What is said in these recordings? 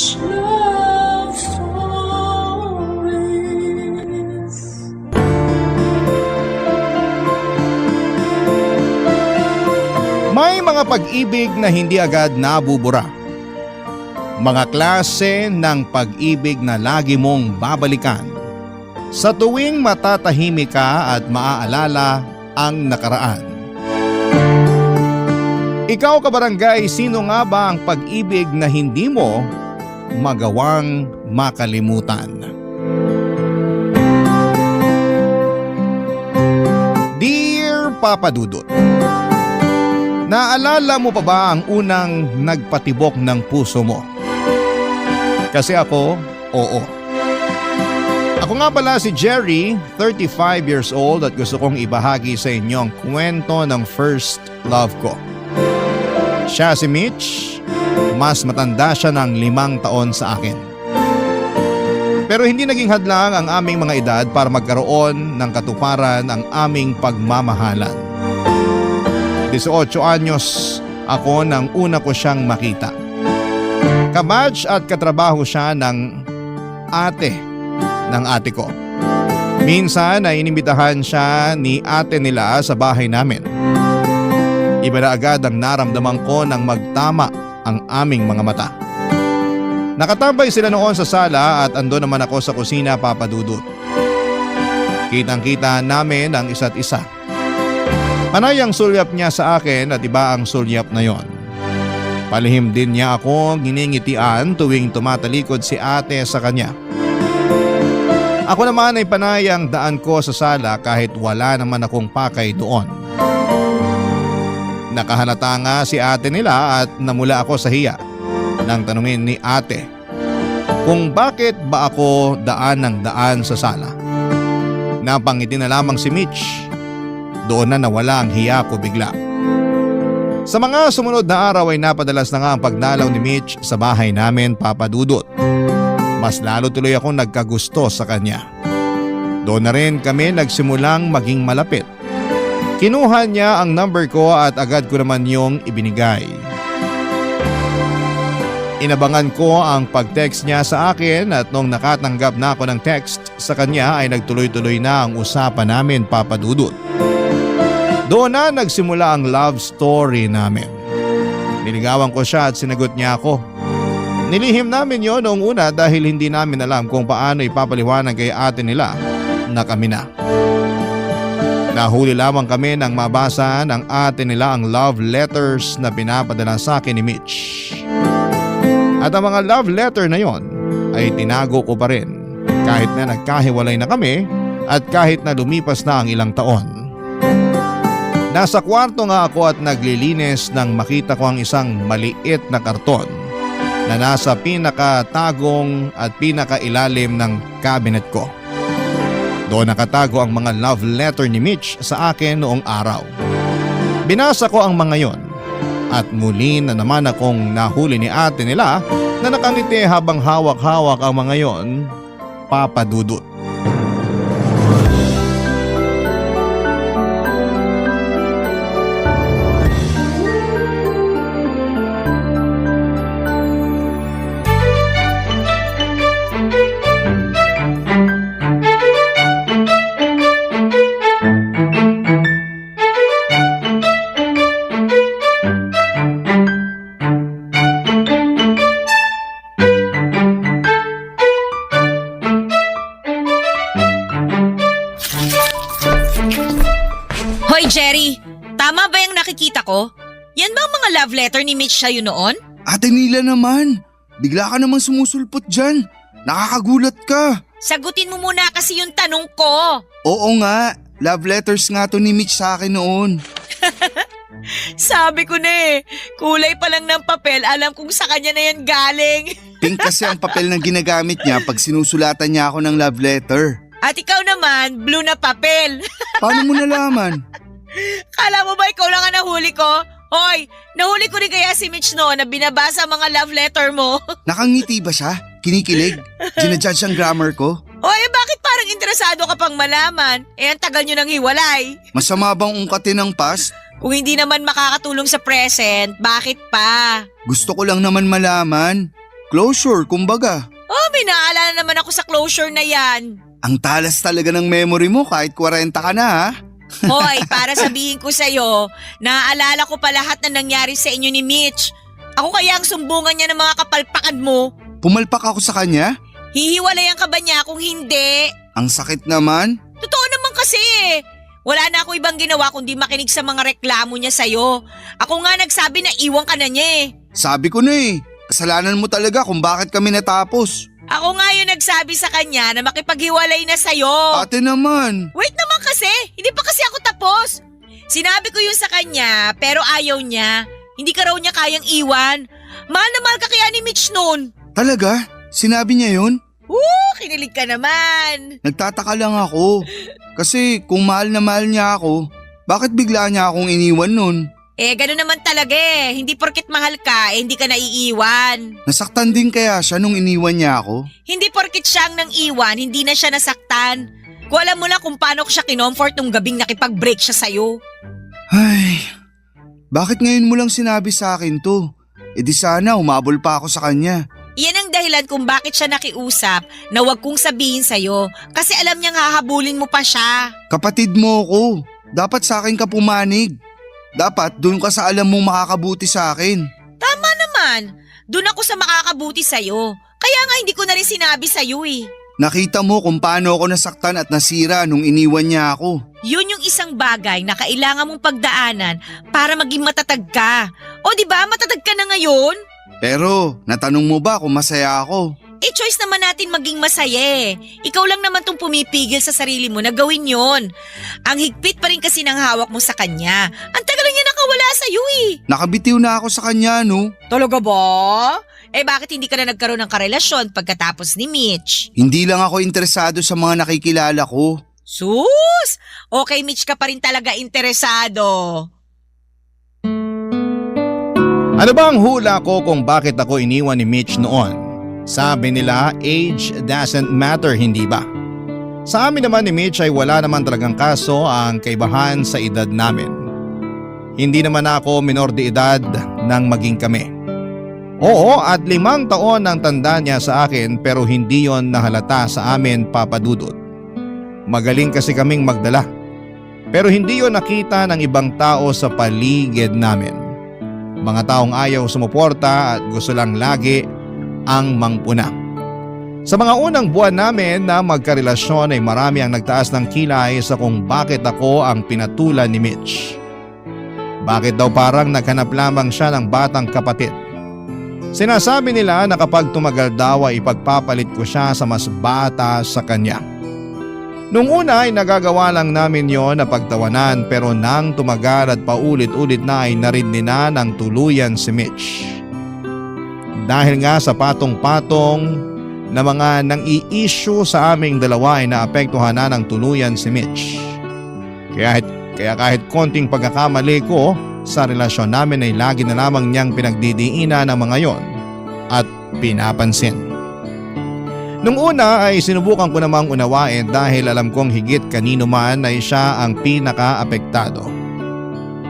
Mitch Love Stories. May mga pag-ibig na hindi agad nabubura. Mga klase ng pag-ibig na lagi mong babalikan sa tuwing matatahimik ka at maaalala ang nakaraan. Ikaw kabarangay, sino nga ba ang pag-ibig na hindi mo magawang makalimutan? Dear Papa Dudut, naalala mo pa ba ang unang nagpatibok ng puso mo? Kasi ako, oo. Ako nga pala si Jerry, 35 years old at gusto kong ibahagi sa inyo ang kwento ng first love ko. Siya si Mitch, mas matanda siya ng 5 taon sa akin. Pero hindi naging hadlang ang aming mga edad para magkaroon ng katuparan ang aming pagmamahalan. 18 anyos ako nang una ko siyang makita. Kabatch at katrabaho siya ng ate ko. Minsan ay inimbitahan siya ni ate nila sa bahay namin. Iba na agad ang naramdaman ko nang magtama ang aming mga mata. Nakatambay sila noon sa sala at ando naman ako sa kusina, Papa Dudut. Kitang-kita namin ang isa't isa. Panay ang sulyap niya sa akin at iba ang sulyap na yon. Palihim din niya ako giningitian tuwing tumatalikod si ate sa kanya. Ako naman ay panay ang daan ko sa sala kahit wala naman akong pakay doon. Nakahalata nga si ate nila at namula ako sa hiya nang tanungin ni ate kung bakit ba ako daan ng daan sa sala. Napangiti na lamang si Mitch. Doon na nawala ang hiya ko bigla. Sa mga sumunod na araw ay napadalas na nga ang pagdalaw ni Mitch sa bahay namin, Papa Dudut. Mas lalo tuloy akong nagkagusto sa kanya. Doon na rin kami nagsimulang maging malapit. Kinuha niya ang number ko at agad ko naman yung ibinigay. Inabangan ko ang pag-text niya sa akin at nung nakatanggap na ako ng text sa kanya ay nagtuloy-tuloy na ang usapan namin, Papa Dudut. Doon na nagsimula ang love story namin. Niligawan ko siya at sinagot niya ako. Nilihim namin yon noong una dahil hindi namin alam kung paano ipapaliwanag kay ate nila na kami na. Nahuli lamang kami nang mabasa ng ate nila ang love letters na pinapadala sa akin ni Mitch. At ang mga love letter na yon ay tinago ko pa rin kahit na nagkahiwalay na kami at kahit na lumipas na ang ilang taon. Nasa kwarto nga ako at naglilinis nang makita ko ang isang maliit na karton na nasa pinakatagong at pinakailalim ng cabinet ko. Doon nakatago ang mga love letter ni Mitch sa akin noong araw. Binasa ko ang mga yon at muli na naman akong nahuli ni ate nila na nakangiti habang hawak-hawak ang mga yon, Papa Dudut. Hoy Jerry, tama ba yung nakikita ko? Yan ba ang mga love letter ni Mitch sa'yo noon? Ate Nila naman, bigla ka naman sumusulpot dyan. Nakakagulat ka. Sagutin mo muna kasi yung tanong ko. Oo nga, love letters nga to ni Mitch sa akin noon. Sabi ko na kulay pa lang ng papel, alam kong sa kanya na yan galing. Pink kasi ang papel na ginagamit niya pag sinusulatan niya ako ng love letter. At ikaw naman, blue na papel. Paano mo nalaman? Kala mo ba ikaw lang ang nahuli ko? Hoy, nahuli ko rin kaya si Mitch no na binabasa mga love letter mo. Nakangiti ba siya? Kinikilig? Ginajudge ang grammar ko? Hoy, bakit parang interesado ka pang malaman? Ang tagal nyo nang hiwalay. Masama bang ungkatin ng past? Kung hindi naman makakatulong sa present, bakit pa? Gusto ko lang naman malaman. Closure, kumbaga. Oh, may naalala naman ako sa closure na yan. Ang talas talaga ng memory mo kahit 40 ka na ha. Hoy, para sabihin ko sa'yo, naaalala ko pa lahat na nangyari sa inyo ni Mitch. Ako kaya ang sumbungan niya ng mga kapalpakan mo. Pumalpak ako sa kanya? Hihiwalayan ka ba niya kung hindi? Ang sakit naman. Totoo naman kasi eh. Wala na ako ibang ginawa kundi makinig sa mga reklamo niya sa'yo. Ako nga nagsabi na iwan ka na niya eh. Sabi ko na eh, kasalanan mo talaga kung bakit kami natapos. Ako nga yung nagsabi sa kanya na makipaghiwalay na sa'yo. Ate naman. Wait naman kasi, hindi pa kasi ako tapos. Sinabi ko yun sa kanya pero ayaw niya. Hindi ka raw niya kayang iwan. Mahal na mahal ka kaya ni Mitch noon. Talaga? Sinabi niya yun? Kinilig ka naman. Nagtataka lang ako. Kasi kung mahal na mahal niya ako, bakit bigla niya akong iniwan nun? Gano'n naman talaga eh. Hindi porket mahal ka, hindi ka naiiwan. Nasaktan din kaya siya nung iniwan niya ako? Hindi porket siyang nang iwan, hindi na siya nasaktan. Kung alam mo lang kung paano ko siya kinomfort nung gabing nakipag-break siya sa'yo. Ay, bakit ngayon mo lang sinabi sa akin to? E di sana umabol pa ako sa kanya. Iyan ang dahilan kung bakit siya nakiusap na wag kong sabihin sa'yo kasi alam niyang hahabulin mo pa siya. Kapatid mo ko, dapat sa akin ka pumanig. Dapat doon ka sa alam mong makakabuti sa akin. Tama naman, doon ako sa makakabuti sa'yo. Kaya nga hindi ko na rin sinabi sa'yo eh. Nakita mo kung paano ako nasaktan at nasira nung iniwan niya ako. Yun yung isang bagay na kailangan mong pagdaanan para maging matatag ka. O di ba matatag ka na ngayon? Pero natanong mo ba kung masaya ako? Choice naman natin maging masaya eh. Ikaw lang naman tong pumipigil sa sarili mo na gawin yon. Ang higpit pa rin kasi ng hawak mo sa kanya. Ang tagal niya nakawala sa'yo eh. Nakabitiw na ako sa kanya no. Talaga ba? Bakit hindi ka na nagkaroon ng karelasyon pagkatapos ni Mitch? Hindi lang ako interesado sa mga nakikilala ko. Sus! Okay, Mitch ka pa rin talaga interesado. Ano ba ang hula ko kung bakit ako iniwan ni Mitch noon? Sabi nila, age doesn't matter, hindi ba? Sa amin naman ni Mitch ay wala naman talagang kaso ang kaibahan sa edad namin. Hindi naman ako minor de edad nang maging kami. Oo, at 5 taon ang tanda niya sa akin pero hindi yon nahalata sa amin, Papa Dudut. Magaling kasi kaming magdala. Pero hindi yon nakita ng ibang tao sa paligid namin. Mga taong ayaw sumuporta at gusto lang lagi ang mangpuna. Sa mga unang buwan namin na magkarelasyon ay marami ang nagtaas ng kilay sa kung bakit ako ang pinatulan ni Mitch. Bakit daw parang naghanap lamang siya ng batang kapatid? Sinasabi nila na kapag tumagal daw ay ipagpapalit ko siya sa mas bata sa kanya. Nung una ay nagagawa lang namin yon na pagtawanan pero nang tumagal at paulit-ulit na ay narindi na ng tuluyan si Mitch. Dahil nga sa patong-patong na mga nang-i-issue sa aming dalawa ay naapektuhan na ng tuluyan si Mitch. Kaya kahit konting pagkakamali ko sa relasyon namin ay lagi na lamang niyang pinagdidiinan ng mga yon at pinapansin. Nung una ay sinubukan ko namang unawain dahil alam kong higit kanino man ay siya ang pinaka-apektado.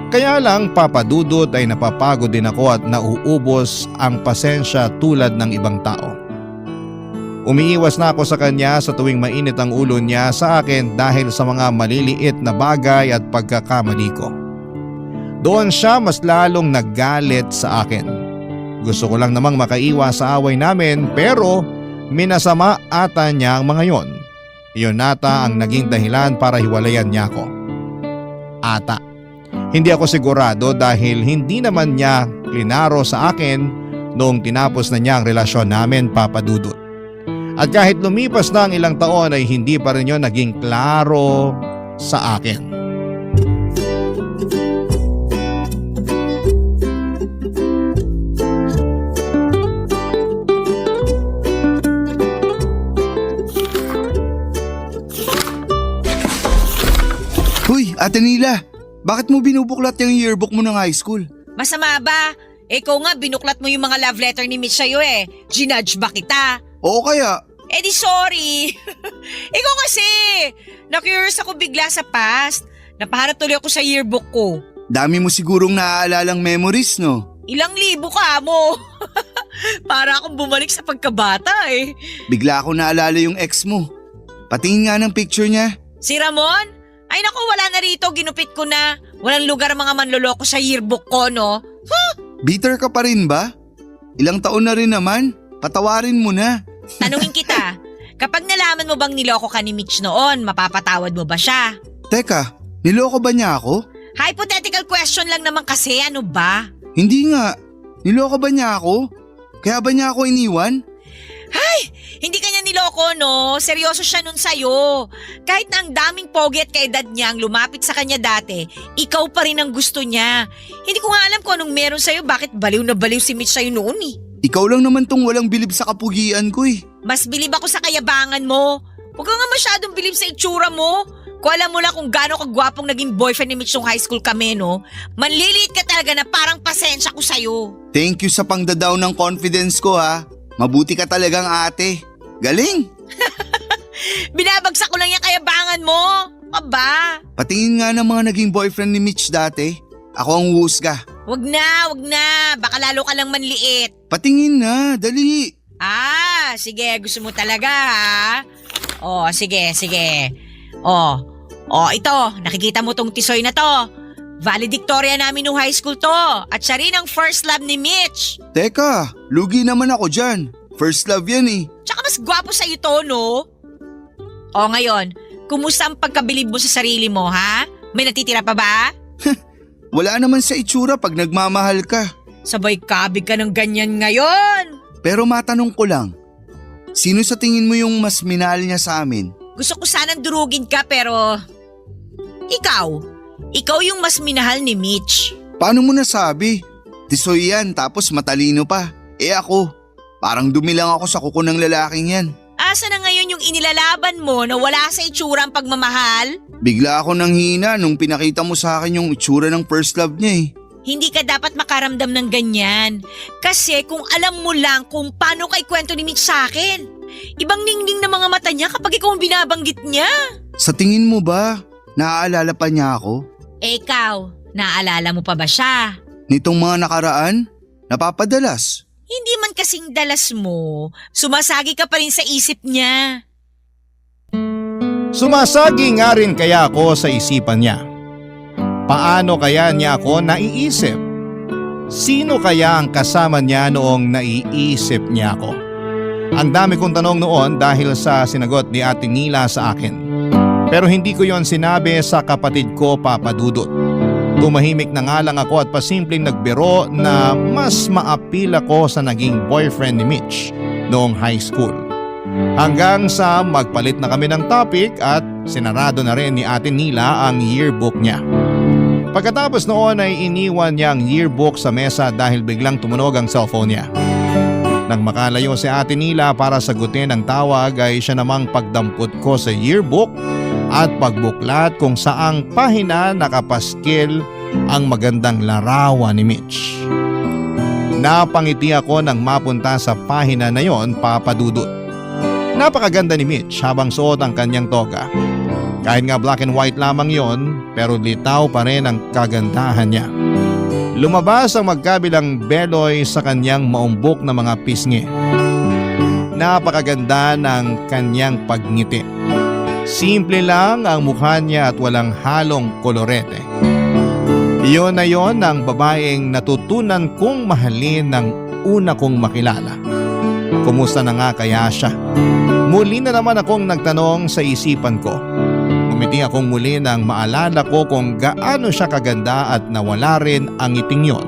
Kaya lang, Papa Dudut, ay napapagod din ako at nauubos ang pasensya tulad ng ibang tao. Umiiwas na ako sa kanya sa tuwing mainit ang ulo niya sa akin dahil sa mga maliliit na bagay at pagkakamali ko. Doon siya mas lalong naggalit sa akin. Gusto ko lang namang makaiwas sa away namin pero minasama ata niya ang mga yon. Iyon ata ang naging dahilan para hiwalayan niya ako. Ata. Hindi ako sigurado dahil hindi naman niya klinaro sa akin noong tinapos na niya ang relasyon namin, Papa Dudut. At kahit lumipas na ang ilang taon ay hindi pa rin yun naging klaro sa akin. Hoy, Ate Nila! Bakit mo binubuklat yung yearbook mo ng high school? Masama ba? Ikaw nga binuklat mo yung mga love letter ni Mitch sa'yo eh. Ginudge ba kita? Oo kaya, Di sorry. Ikaw kasi, na-curious ako bigla sa past. Napahanap tuloy ako sa yearbook ko. dami mo sigurong naaalalang memories no? Ilang libo ka mo. Para akong bumalik sa pagkabata eh. Bigla ako naalala yung ex mo. Patingin nga ng picture niya. Si Ramon? Ay naku, wala na rito, ginupit ko na. Walang lugar mga manloloko sa yearbook ko, no? Bitter ka pa rin ba? Ilang taon na rin naman. Patawarin mo na. Tanungin kita, kapag nalaman mo bang niloko ka ni Mitch noon, mapapatawad mo ba siya? Teka, niloko ba niya ako? Hypothetical question lang naman kasi, ano ba? Hindi nga. Niloko ba niya ako? Kaya ba niya ako iniwan? Hindi kanya niloko, no? Seryoso siya nun sa'yo. Kahit na ang daming pogi at kaedad niya ang lumapit sa kanya dati, ikaw pa rin ang gusto niya. Hindi ko nga alam kung anong meron sa'yo, bakit baliw na baliw si Mitch sa'yo noon eh. Ikaw lang naman tong walang bilib sa kapugian ko eh. Mas bilib ako sa kayabangan mo. Huwag ka nga masyadong bilib sa itsura mo. Kung alam mo lang kung gaano kagwapong naging boyfriend ni Mitch nung high school kami, no? Manliliit ka talaga na parang pasensya ko sa'yo. Thank you sa pangdadaw ng confidence ko ha. Mabuti ka talagang ate. Galing! Binabagsak ko lang yung kayabangan mo. Aba, Patingin nga ng mga naging boyfriend ni Mitch dati. Ako ang huhusga. wag na. Baka lalo ka lang manliit. Patingin na, dali. Sige, gusto mo talaga ha? Sige. Ito, nakikita mo tong tisoy na to. Valedictoria namin nung high school to. At siya rin ang first love ni Mitch. Teka, lugi naman ako dyan. First love yan eh. Tsaka mas gwapo sa'yo to, no? Ngayon, kumusta ang pagkabilib mo sa sarili mo, ha? May natitira pa ba? Wala naman sa itsura pag nagmamahal ka. Sabay kabig ka ng ganyan ngayon. Pero matanong ko lang, sino sa tingin mo yung mas minahal niya sa amin? Gusto ko sanang durugin ka pero… Ikaw yung mas minahal ni Mitch. Paano mo nasabi? Tisoy yan tapos matalino pa. Ako, parang dumi lang ako sa kuko ng lalaking yan. Asa na ngayon yung inilalaban mo na wala sa itsura ang pagmamahal? Bigla ako nang hina nung pinakita mo sa akin yung itsura ng first love niya eh. Hindi ka dapat makaramdam ng ganyan. Kasi kung alam mo lang kung paano kay kwento ni Mitch sa akin, ibang ningning na mga mata niya kapag ikaw ang binabanggit niya. Sa tingin mo ba, naaalala pa niya ako? Ikaw, naaalala mo pa ba siya? Nitong mga nakaraan, napapadalas. Hindi man kasing dalas mo, sumasagi ka pa rin sa isip niya. Sumasagi nga rin kaya ako sa isipan niya. Paano kaya niya ako naiisip? Sino kaya ang kasama niya noong naiisip niya ako? Ang dami kong tanong noon dahil sa sinagot ni Ate Nila sa akin. Pero hindi ko yon sinabi sa kapatid ko, Papa Dudut. Tumahimik na nga lang ako at pasimpleng nagbiro na mas maapil ako sa naging boyfriend ni Mitch noong high school. Hanggang sa magpalit na kami ng topic at sinarado na rin ni Ate Nila ang yearbook niya. Pagkatapos noon ay iniwan niya ang yearbook sa mesa dahil biglang tumunog ang cellphone niya. Nang makalayo si Ate Nila para sagutin ang tawag ay siya namang pagdampot ko sa yearbook at pagbuklat kung saang pahina nakapaskil ang magandang larawan ni Mitch. Napangiti ako nang mapunta sa pahina na yon, Papa Dudut. Napakaganda ni Mitch habang suot ang kanyang toga. Kahit nga black and white lamang yon, pero litaw pa rin ang kagandahan niya. Lumabas ang magkabilang beloy sa kanyang maumbok na mga pisngi. Napakaganda ng kanyang pagngiti. Simple lang ang mukha niya at walang halong kolorete. Iyon na yon ang babaeng natutunan kong mahalin ng una kong makilala. Kumusta na nga kaya siya? Muli na naman akong nagtanong sa isipan ko. Ngumiti akong muli nang maalala ko kung gaano siya kaganda at nawala rin ang ngiting yon.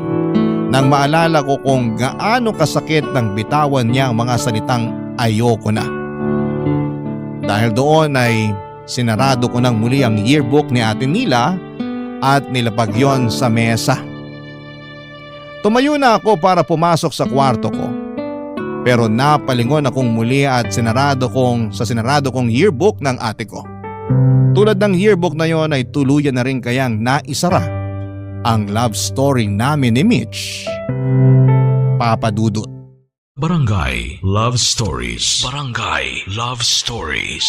Nang maalala ko kung gaano kasakit nang bitawan niya ang mga salitang ayoko na. Dahil doon ay sinarado ko ng muli ang yearbook ni Ate Nila at nilapag yon sa mesa. Tumayo na ako para pumasok sa kwarto ko. Pero napalingon akong muli at sinarado kong yearbook ng ate ko. Tulad ng yearbook na yon ay tuluyan na rin kayang naisara ang love story namin ni Mitch. Papa Dudut. Barangay Love Stories. Barangay Love Stories.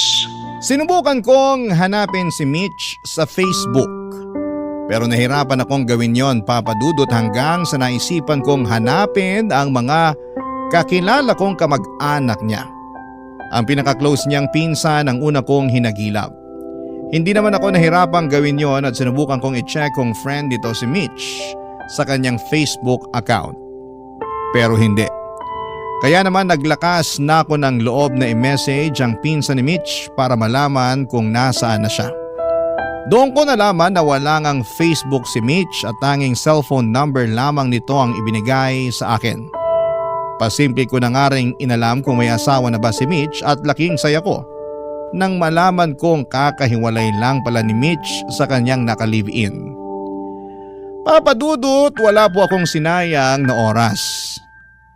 Sinubukan kong hanapin si Mitch sa Facebook. Pero nahirapan akong gawin yon, Papa Dudut, hanggang sa naisipan kong hanapin ang mga Kakilala kong kamag-anak niya. Ang pinaka-close niyang pinsan ang una kong hinagilap. Hindi naman ako nahirapang gawin yon at sinubukan kong i-check kung friend dito si Mitch sa kanyang Facebook account. Pero hindi. Kaya naman naglakas na ako ng loob na i-message ang pinsan ni Mitch para malaman kung nasaan na siya. Doon ko nalaman na wala ngang Facebook si Mitch at tanging cellphone number lamang nito ang ibinigay sa akin. Pasimple ko na nga ring inalam kung may asawa na ba si Mitch at laking saya ko nang malaman kong kakahiwalay lang pala ni Mitch sa kanyang naka-live-in. Papa Dudut, wala po akong sinayang na oras.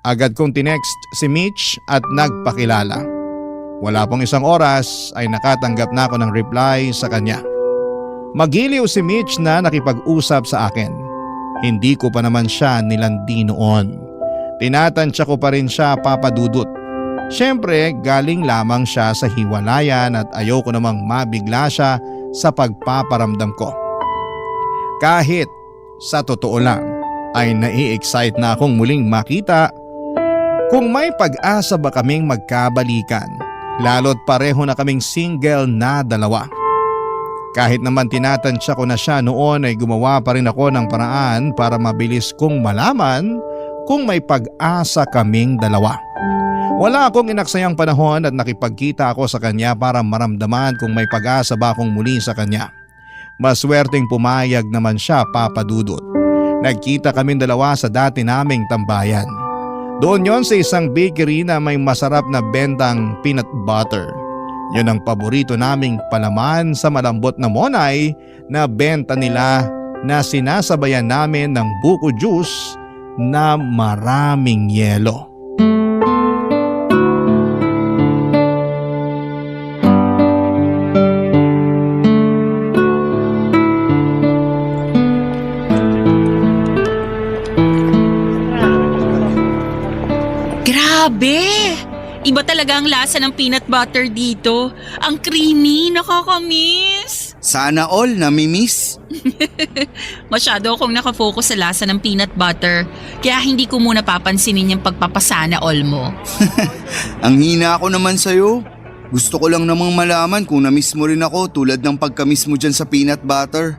Agad kong tinext si Mitch at nagpakilala. Wala pong isang oras ay nakatanggap na ako ng reply sa kanya. Magiliw si Mitch na nakipag-usap sa akin. Hindi ko pa naman siya nilandi noon. Tinatansya ko pa rin siya, Papa Dudut. Siyempre, galing lamang siya sa hiwalayan at ayoko namang mabigla siya sa pagpaparamdam ko. Kahit sa totoo lang ay nai-excite na akong muling makita kung may pag-asa ba kaming magkabalikan, lalo't pareho na kaming single na dalawa. Kahit naman tinatansya ko na siya noon ay gumawa pa rin ako ng paraan para mabilis kong malaman kung may pag-asa kaming dalawa. Wala akong inaksayang panahon at nakipagkita ako sa kanya para maramdaman kung may pag-asa ba akong muli sa kanya. Maswerteng pumayag naman siya, Papa Dudut. Nagkita kaming dalawa sa dati naming tambayan. Doon yon sa isang bakery na may masarap na bentang peanut butter. Yun ang paborito naming palaman sa malambot na monay na benta nila na sinasabayan namin ng buko juice na maraming yelo. Grabe! Iba talaga ang lasa ng peanut butter dito. Ang creamy, nakakamiss. Sana all namimiss. Masyado akong nakafocus sa lasa ng peanut butter, kaya hindi ko muna papansinin yung pagpapasana all mo. Ang hina ako naman sa'yo. Gusto ko lang namang malaman kung namiss mo rin ako tulad ng pagkamiss mo dyan sa peanut butter.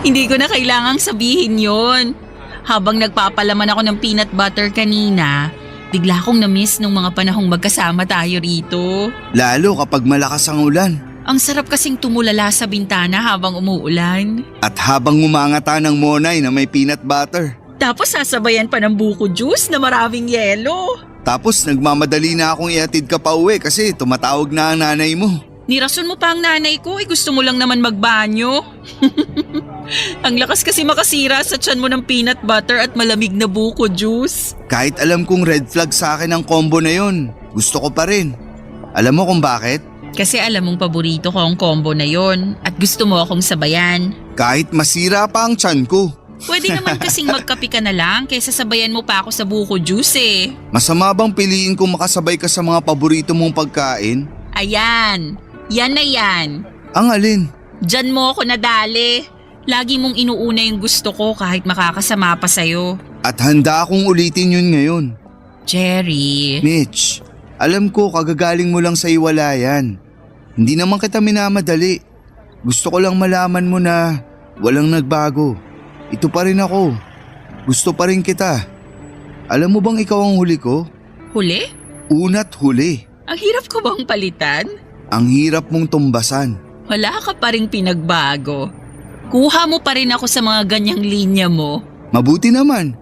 Hindi ko na kailangang sabihin yon. Habang nagpapalaman ako ng peanut butter kanina, bigla akong na-miss nung mga panahong magkasama tayo rito. Lalo kapag malakas ang ulan. Ang sarap kasing tumulala sa bintana habang umuulan. At habang umangata ng monay na may peanut butter. Tapos sasabayan pa ng buko juice na maraming yelo. Tapos nagmamadali na akong ihatid ka pa uwi kasi tumatawag na ang nanay mo. Nirason mo pa ang nanay ko, gusto mo lang naman magbanyo. Ang lakas kasi makasira sa tiyan mo ng peanut butter at malamig na buko juice. Kahit alam kong red flag sa akin ang combo na yon, gusto ko pa rin. Alam mo kung bakit? Kasi alam mong paborito ko ang combo na yon at gusto mo akong sabayan. Kahit masira pa ang tiyan ko. Pwede naman kasing magkape ka na lang kaysa sabayan mo pa ako sa buko juice eh. Masama bang piliin kung makasabay ka sa mga paborito mong pagkain? Ayan, yan na yan. Ang alin? Diyan mo ako nadali. Lagi mong inuuna yung gusto ko kahit makakasama pa sa'yo. At handa akong ulitin yun ngayon. Jerry. Mitch, alam ko kagagaling mo lang sa iwalayan. Hindi naman kita minamadali. Gusto ko lang malaman mo na walang nagbago. Ito pa rin ako. Gusto pa rin kita. Alam mo bang ikaw ang huli ko? Huli? Una't huli. Ang hirap ko bang palitan? Ang hirap mong tumbasan. Wala ka pa ring pinagbago. Kuha mo pa rin ako sa mga ganyang linya mo. Mabuti naman.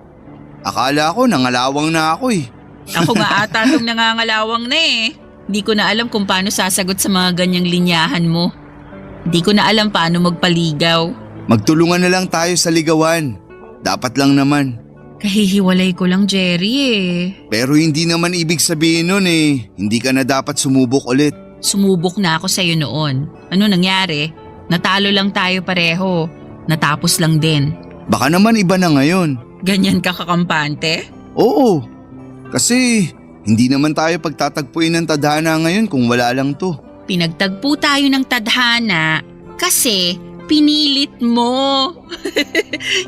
Akala ko nangalawang na ako eh. Ako nga ata nung nangangalawang na eh. Hindi ko na alam kung paano sasagot sa mga ganyang linyahan mo. Hindi ko na alam paano magpaligaw. Magtulungan na lang tayo sa ligawan. Dapat lang naman. Kahihiwalay ko lang, Jerry eh. Pero hindi naman ibig sabihin nun eh. Hindi ka na dapat sumubok ulit. Sumubok na ako sa'yo noon. Ano nangyari? Natalo lang tayo pareho. Natapos lang din. Baka naman iba na ngayon. Ganyan ka kakampante? Oo. Kasi hindi naman tayo pagtatagpuin ng tadhana ngayon kung wala lang to. Pinagtagpo tayo ng tadhana kasi Pinilit mo.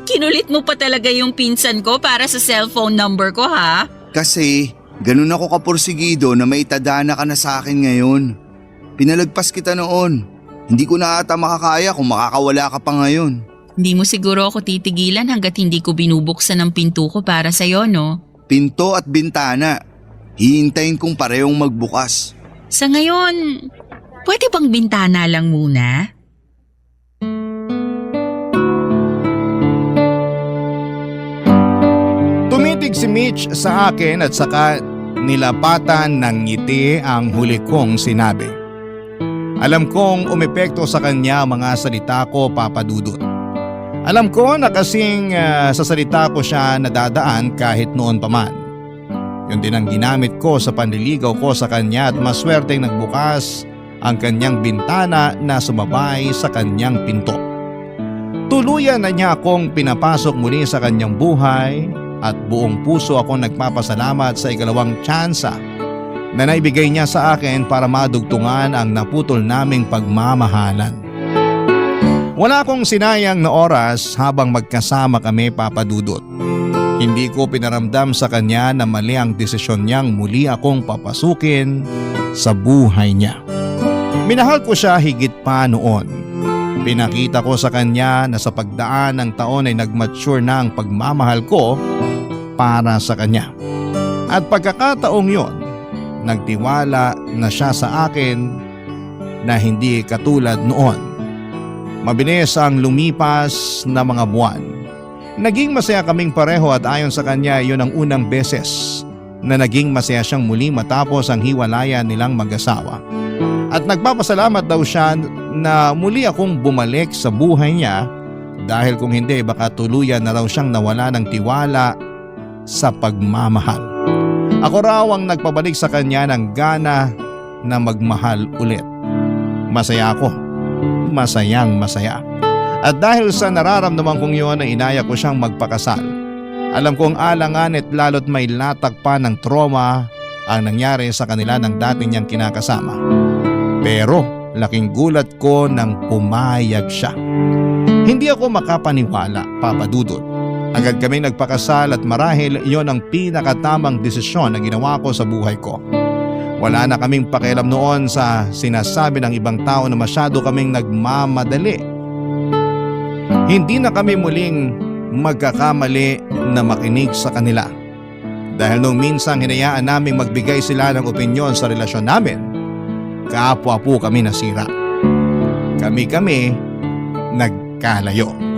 Kinulit mo pa talaga yung pinsan ko para sa cellphone number ko, ha? Kasi ganun ako kapursigido na maitadana ka na sa akin ngayon. Pinalagpas kita noon. Hindi ko na ata makakaya kung makakawala ka pa ngayon. Hindi mo siguro ako titigilan hanggat hindi ko binubuksan ang pinto ko para sa'yo, no? Pinto at bintana. Hihintayin kong parehong magbukas. Sa ngayon, pwede bang bintana lang muna? Tumitig si Mitch sa akin at saka nilapatan ng ngiti ang huli kong sinabi. Alam kong umepekto sa kanya ang mga salita ko, Papa Dudut. Alam ko na kasing sa salita ko siya nadadaan kahit noon pa man. Yun din ang ginamit ko sa panliligaw ko sa kanya at maswerteng nagbukas ang kanyang bintana na sumabay sa kanyang pinto. Tuluyan na niya akong pinapasok muli sa kanyang buhay at buong puso akong nagpapasalamat sa ikalawang tsansa na naibigay niya sa akin para madugtungan ang naputol naming pagmamahalan. Wala akong sinayang na oras habang magkasama kami, Papa Dudut. Hindi ko pinaramdam sa kanya na mali ang desisyon niyang muli akong papasukin sa buhay niya. Minahal ko siya higit pa noon. Pinakita ko sa kanya na sa pagdaan ng taon ay nagmature na ang pagmamahal ko para sa kanya. At pagkakataong yon, nagtiwala na siya sa akin na hindi katulad noon. Mabilis ang lumipas na mga buwan. Naging masaya kaming pareho at ayon sa kanya yun ang unang beses na naging masaya siyang muli matapos ang hiwalayan nilang mag-asawa. At nagpapasalamat daw siya na muli akong bumalik sa buhay niya dahil kung hindi baka tuluyan na raw siyang nawala ng tiwala sa pagmamahal. Ako raw ang nagpabalik sa kanya ng gana na magmahal ulit. Masaya ako. Masayang masaya. At dahil sa nararamdaman kong yun ay inaya ko siyang magpakasal. Alam kong alanganit lalo't may latak pa ng trauma ang nangyari sa kanila ng dati niyang kinakasama. Pero laking gulat ko nang pumayag siya. Hindi ako makapaniwala, Papa Dudut. Agad kaming nagpakasal at marahil iyon ang pinakatamang desisyon na ginawa ko sa buhay ko. Wala na kaming pakialam noon sa sinasabi ng ibang tao na masyado kaming nagmamadali. Hindi na kami muling magkakamali na makinig sa kanila. Dahil nung minsang hinayaan naming magbigay sila ng opinyon sa relasyon namin, kapwa po kami nasira. Kami nagkalayo.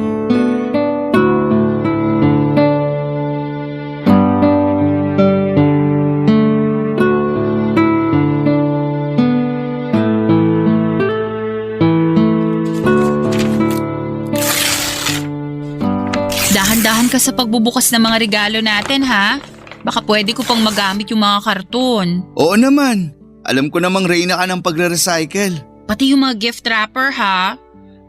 Dahan-dahan ka sa pagbubukas ng mga regalo natin, ha? Baka pwede ko pang magamit yung mga karton. Oo naman. Alam ko namang reyna ka ng pagre-recycle. Pati yung mga gift wrapper, ha?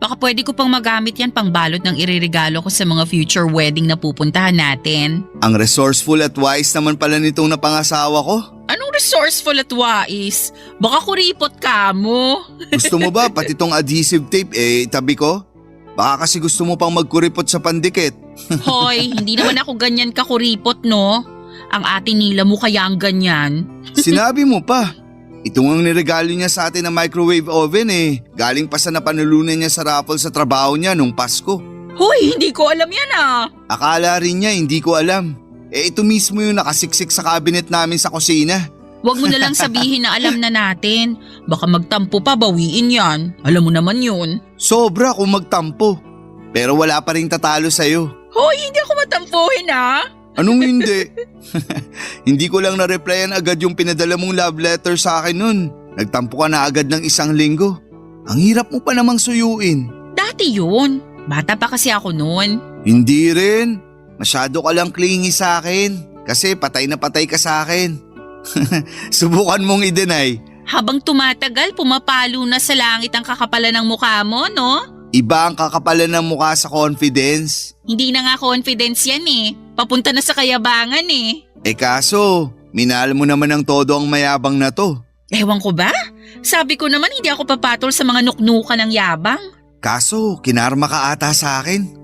Baka pwede ko pang magamit yan pang balot ng ireregalo ko sa mga future wedding na pupuntahan natin. Ang resourceful at wise naman pala nitong napangasawa ko. Anong resourceful at wais? Baka kuripot ka mo. Gusto mo ba pati tong adhesive tape itabi ko? Baka kasi gusto mo pang magkuripot sa pandikit. Hoy, hindi naman ako ganyan kakuripot, no? Ang ate nila mo kaya ang ganyan. Sinabi mo pa. Ito ang niregalo niya sa atin na microwave oven Galing pa sa napanulunan niya sa raffle sa trabaho niya nung Pasko. Hoy, hindi ko alam yan ah. Akala rin niya hindi ko alam. Ito mismo yung nakasiksik sa cabinet namin sa kusina. Huwag mo na lang sabihin na alam na natin. Baka magtampo pa, bawiin yan. Alam mo naman yun. Sobra kung magtampo. Pero wala pa rin tatalo sa'yo. Hoy, hindi ako matampuhin ah. Anong hindi? Hindi ko lang na-replyan agad yung pinadala mong love letter sa akin nun. Nagtampo ka na agad ng 1 linggo. Ang hirap mo pa namang suyuin. Dati yun. Bata pa kasi ako noon. Hindi rin. Masyado ka lang clingy sa akin. Kasi patay na patay ka sa akin. Subukan mong i-deny. Habang tumatagal, pumapalo na sa langit ang kakapalan ng mukha mo, no? Iba ang kakapalan ng mukha sa confidence. Hindi na nga confidence yan Papunta na sa kayabangan Kaso, minahal mo naman ng todo ang mayabang na to. Ewan ko ba? Sabi ko naman hindi ako papatol sa mga nuknukan ng yabang. Kaso kinarma ka ata sa akin.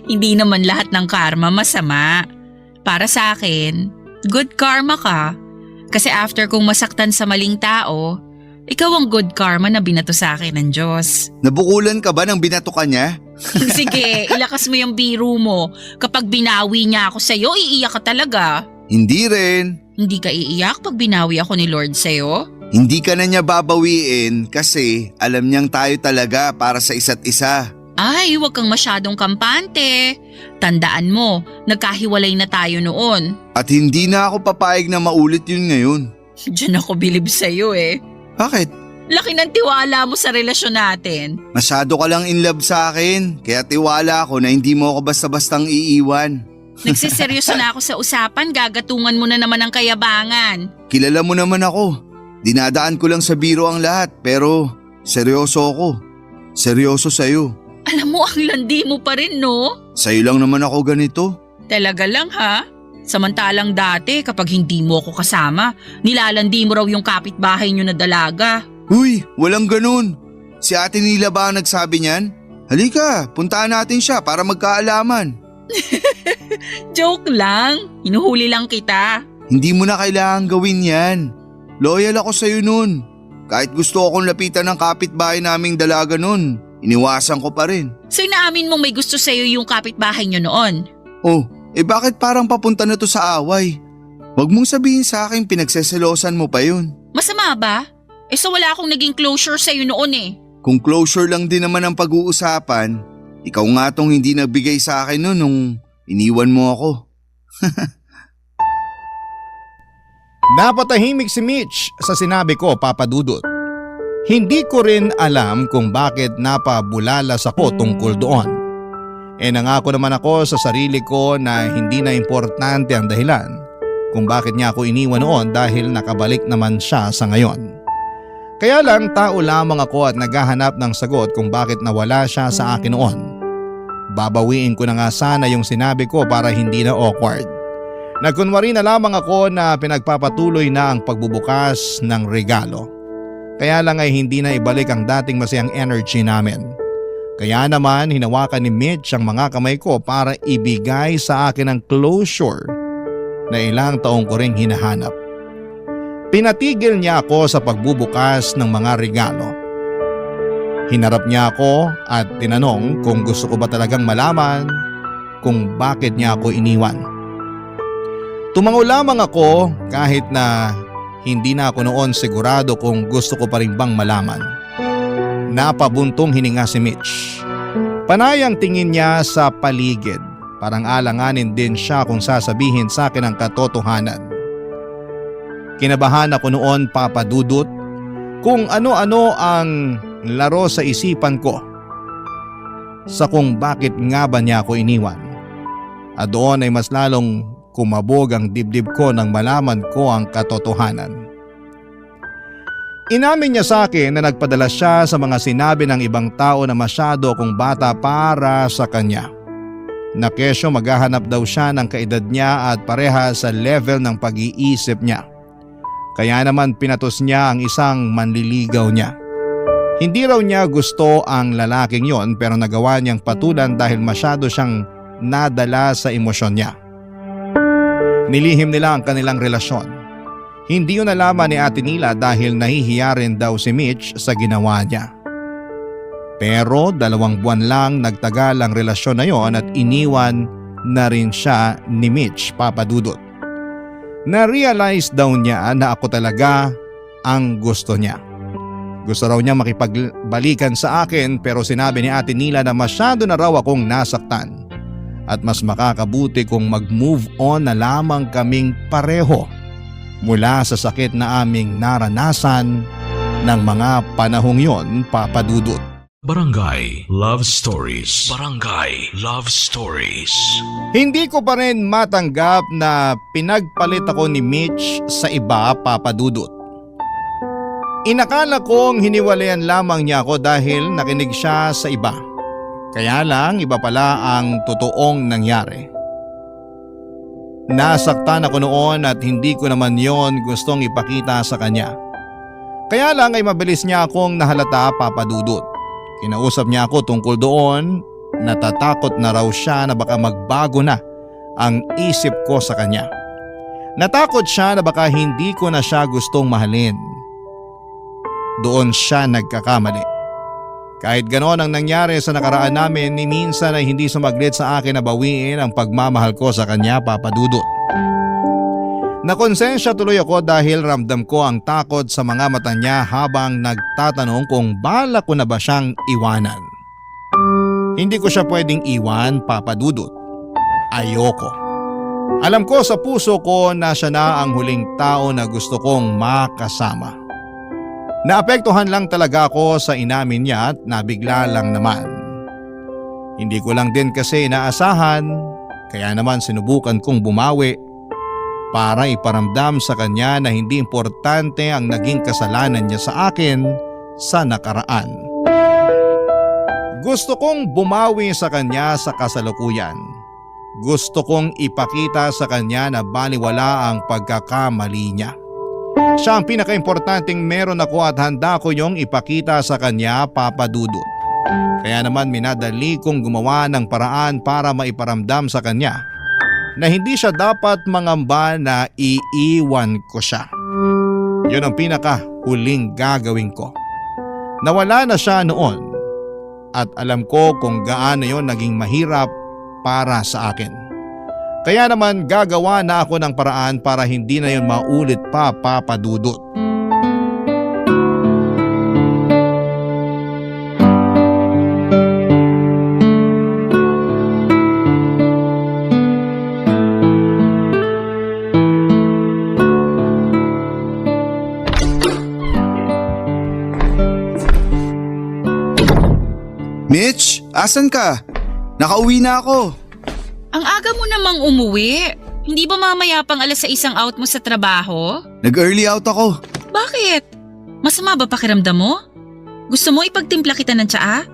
Hindi naman lahat ng karma masama. Para sa akin, good karma ka. Kasi after kong masaktan sa maling tao, ikaw ang good karma na binato sa akin ng Diyos. Nabukulan ka ba ng binato ka niya? Sige, ilakas mo yung biro mo. Kapag binawi niya ako sa'yo, iiyak ka talaga. Hindi rin. Hindi ka iiyak pag binawi ako ni Lord sa'yo? Hindi ka na niya babawiin kasi alam niyang tayo talaga para sa isa't isa. Ay, huwag kang masyadong kampante. Tandaan mo, nagkahiwalay na tayo noon. At hindi na ako papayag na maulit yun ngayon. Diyan ako bilib sa'yo eh. Bakit? Laki ng tiwala mo sa relasyon natin. Masyado ka lang in love sa akin, kaya tiwala ako na hindi mo ako basta-bastang iiwan. Nagsiseryoso na ako sa usapan, gagatungan mo na naman ang kayabangan. Kilala mo naman ako. Dinadaan ko lang sa biro ang lahat, pero seryoso ako. Seryoso sa'yo. Alam mo, ang landi mo pa rin, no? Sa'yo lang naman ako ganito. Talaga lang, ha? Samantalang dati, kapag hindi mo ako kasama, nilalandi mo raw yung kapitbahay nyo na dalaga. Uy, walang ganun. Si Ate Nila ba ang nagsabi niyan? Halika, puntaan natin siya para magkaalaman. Joke lang. Hinuhuli lang kita. Hindi mo na kailangan gawin yan. Loyal ako sa'yo nun. Kahit gusto akong lapitan ng kapitbahay naming dalaga nun, iniwasan ko pa rin. So inaamin mong may gusto sa'yo yung kapitbahay nyo noon? Oh, bakit parang papunta na to sa away? Huwag mong sabihin sa akin pinagseselosan mo pa yun. Masama ba? So wala akong naging closure sa'yo noon eh. Kung closure lang din naman ang pag-uusapan, ikaw nga tong hindi nagbigay sa akin nun nung iniwan mo ako. Napatahimik si Mitch sa sinabi ko, Papa Dudut. Hindi ko rin alam kung bakit napabulalas ako tungkol doon. Nangako naman ako sa sarili ko na hindi na importante ang dahilan kung bakit niya ako iniwan noon dahil nakabalik naman siya sa ngayon. Kaya lang tao lamang ako at naghahanap ng sagot kung bakit nawala siya sa akin noon. Babawiin ko na nga sana yung sinabi ko para hindi na awkward. Nagkunwari na lamang ako na pinagpapatuloy na ang pagbubukas ng regalo. Kaya lang ay hindi na ibalik ang dating masayang energy namin. Kaya naman hinawakan ni Mitch ang mga kamay ko para ibigay sa akin ang closure na ilang taong ko ring hinahanap. Pinatigil niya ako sa pagbubukas ng mga regalo. Hinarap niya ako at tinanong kung gusto ko ba talagang malaman kung bakit niya ako iniwan. Tumango lamang ako kahit na hindi na ako noon sigurado kung gusto ko pa rin bang malaman. Napabuntong hininga si Mitch. Panay ang tingin niya sa paligid. Parang alanganin din siya kung sasabihin sa akin ang katotohanan. Kinabahan ako noon, Papa Dudut, kung ano-ano ang laro sa isipan ko sa kung bakit nga ba niya ako iniwan. At doon ay mas lalong kumabog ang dibdib ko nang malaman ko ang katotohanan. Inamin niya sa akin na nagpadala siya sa mga sinabi ng ibang tao na masyado akong bata para sa kanya. Na kesyo maghahanap daw siya ng kaedad niya at pareha sa level ng pag-iisip niya. Kaya naman pinatos niya ang isang manliligaw niya. Hindi raw niya gusto ang lalaking yon pero nagawa niyang patulan dahil masyado siyang nadala sa emosyon niya. Nilihim nila ang kanilang relasyon. Hindi yun nalaman ni Ate Nila dahil nahihiya rin daw si Mitch sa ginawa niya. Pero 2 buwan lang nagtagal ang relasyon na yon at iniwan na rin siya ni Mitch, Papa Dudut. Na-realize daw niya na ako talaga ang gusto niya. Gusto raw niya makipagbalikan sa akin pero sinabi ni Ate Nila na masyado na raw akong nasaktan at mas makakabuti kung mag-move on na lamang kaming pareho mula sa sakit na aming naranasan ng mga panahong yon, Papa Dudut. Barangay Love Stories. Barangay Love Stories. Hindi ko pa rin matanggap na pinagpalit ako ni Mitch sa iba, Papa Dudut. Inakala kong hiniwalayan lamang niya ako dahil nakinig siya sa iba. Kaya lang iba pala ang totoong nangyari. Nasaktan ako noon at hindi ko naman yon gustong ipakita sa kanya. Kaya lang ay mabilis niya akong nahalata, Papa Dudut. Kinausap niya ako tungkol doon, natatakot na raw siya na baka magbago na ang isip ko sa kanya. Natakot siya na baka hindi ko na siya gustong mahalin. Doon siya nagkakamali. Kahit ganoon ang nangyari sa nakaraan namin, ni minsan ay hindi sumaglit sa akin na bawiin ang pagmamahal ko sa kanya, Papa Dudut. Nakonsensya tuloy ako dahil ramdam ko ang takot sa mga mata niya habang nagtatanong kung bala ko na ba siyang iwanan. Hindi ko siya pwedeng iwan, Papa Dudut. Ayoko. Alam ko sa puso ko na siya na ang huling tao na gusto kong makasama. Naapektuhan lang talaga ako sa inamin niya at nabigla lang naman. Hindi ko lang din kasi inaasahan, kaya naman sinubukan kong bumawi para iparamdam sa kanya na hindi importante ang naging kasalanan niya sa akin sa nakaraan. Gusto kong bumawi sa kanya sa kasalukuyan. Gusto kong ipakita sa kanya na baliwala ang pagkakamali niya. Siya ang pinaka-importanting meron ako at handa ko yung ipakita sa kanya, Papa Dudut. Kaya naman minadali kong gumawa ng paraan para maiparamdam sa kanya na hindi siya dapat mangamba na iiwan ko siya. Yun ang pinaka-huling gagawin ko. Nawala na siya noon at alam ko kung gaano yon naging mahirap para sa akin. Kaya naman gagawa na ako ng paraan para hindi na yun maulit pa, Papa Dudut. Mitch, asan ka? Nakauwi na ako. Ang aga mo namang umuwi. Hindi ba mamaya pang 6:00 ang out mo sa trabaho? Nag-early out ako. Bakit? Masama ba pakiramdam mo? Gusto mo ipagtimpla kita ng tsaa?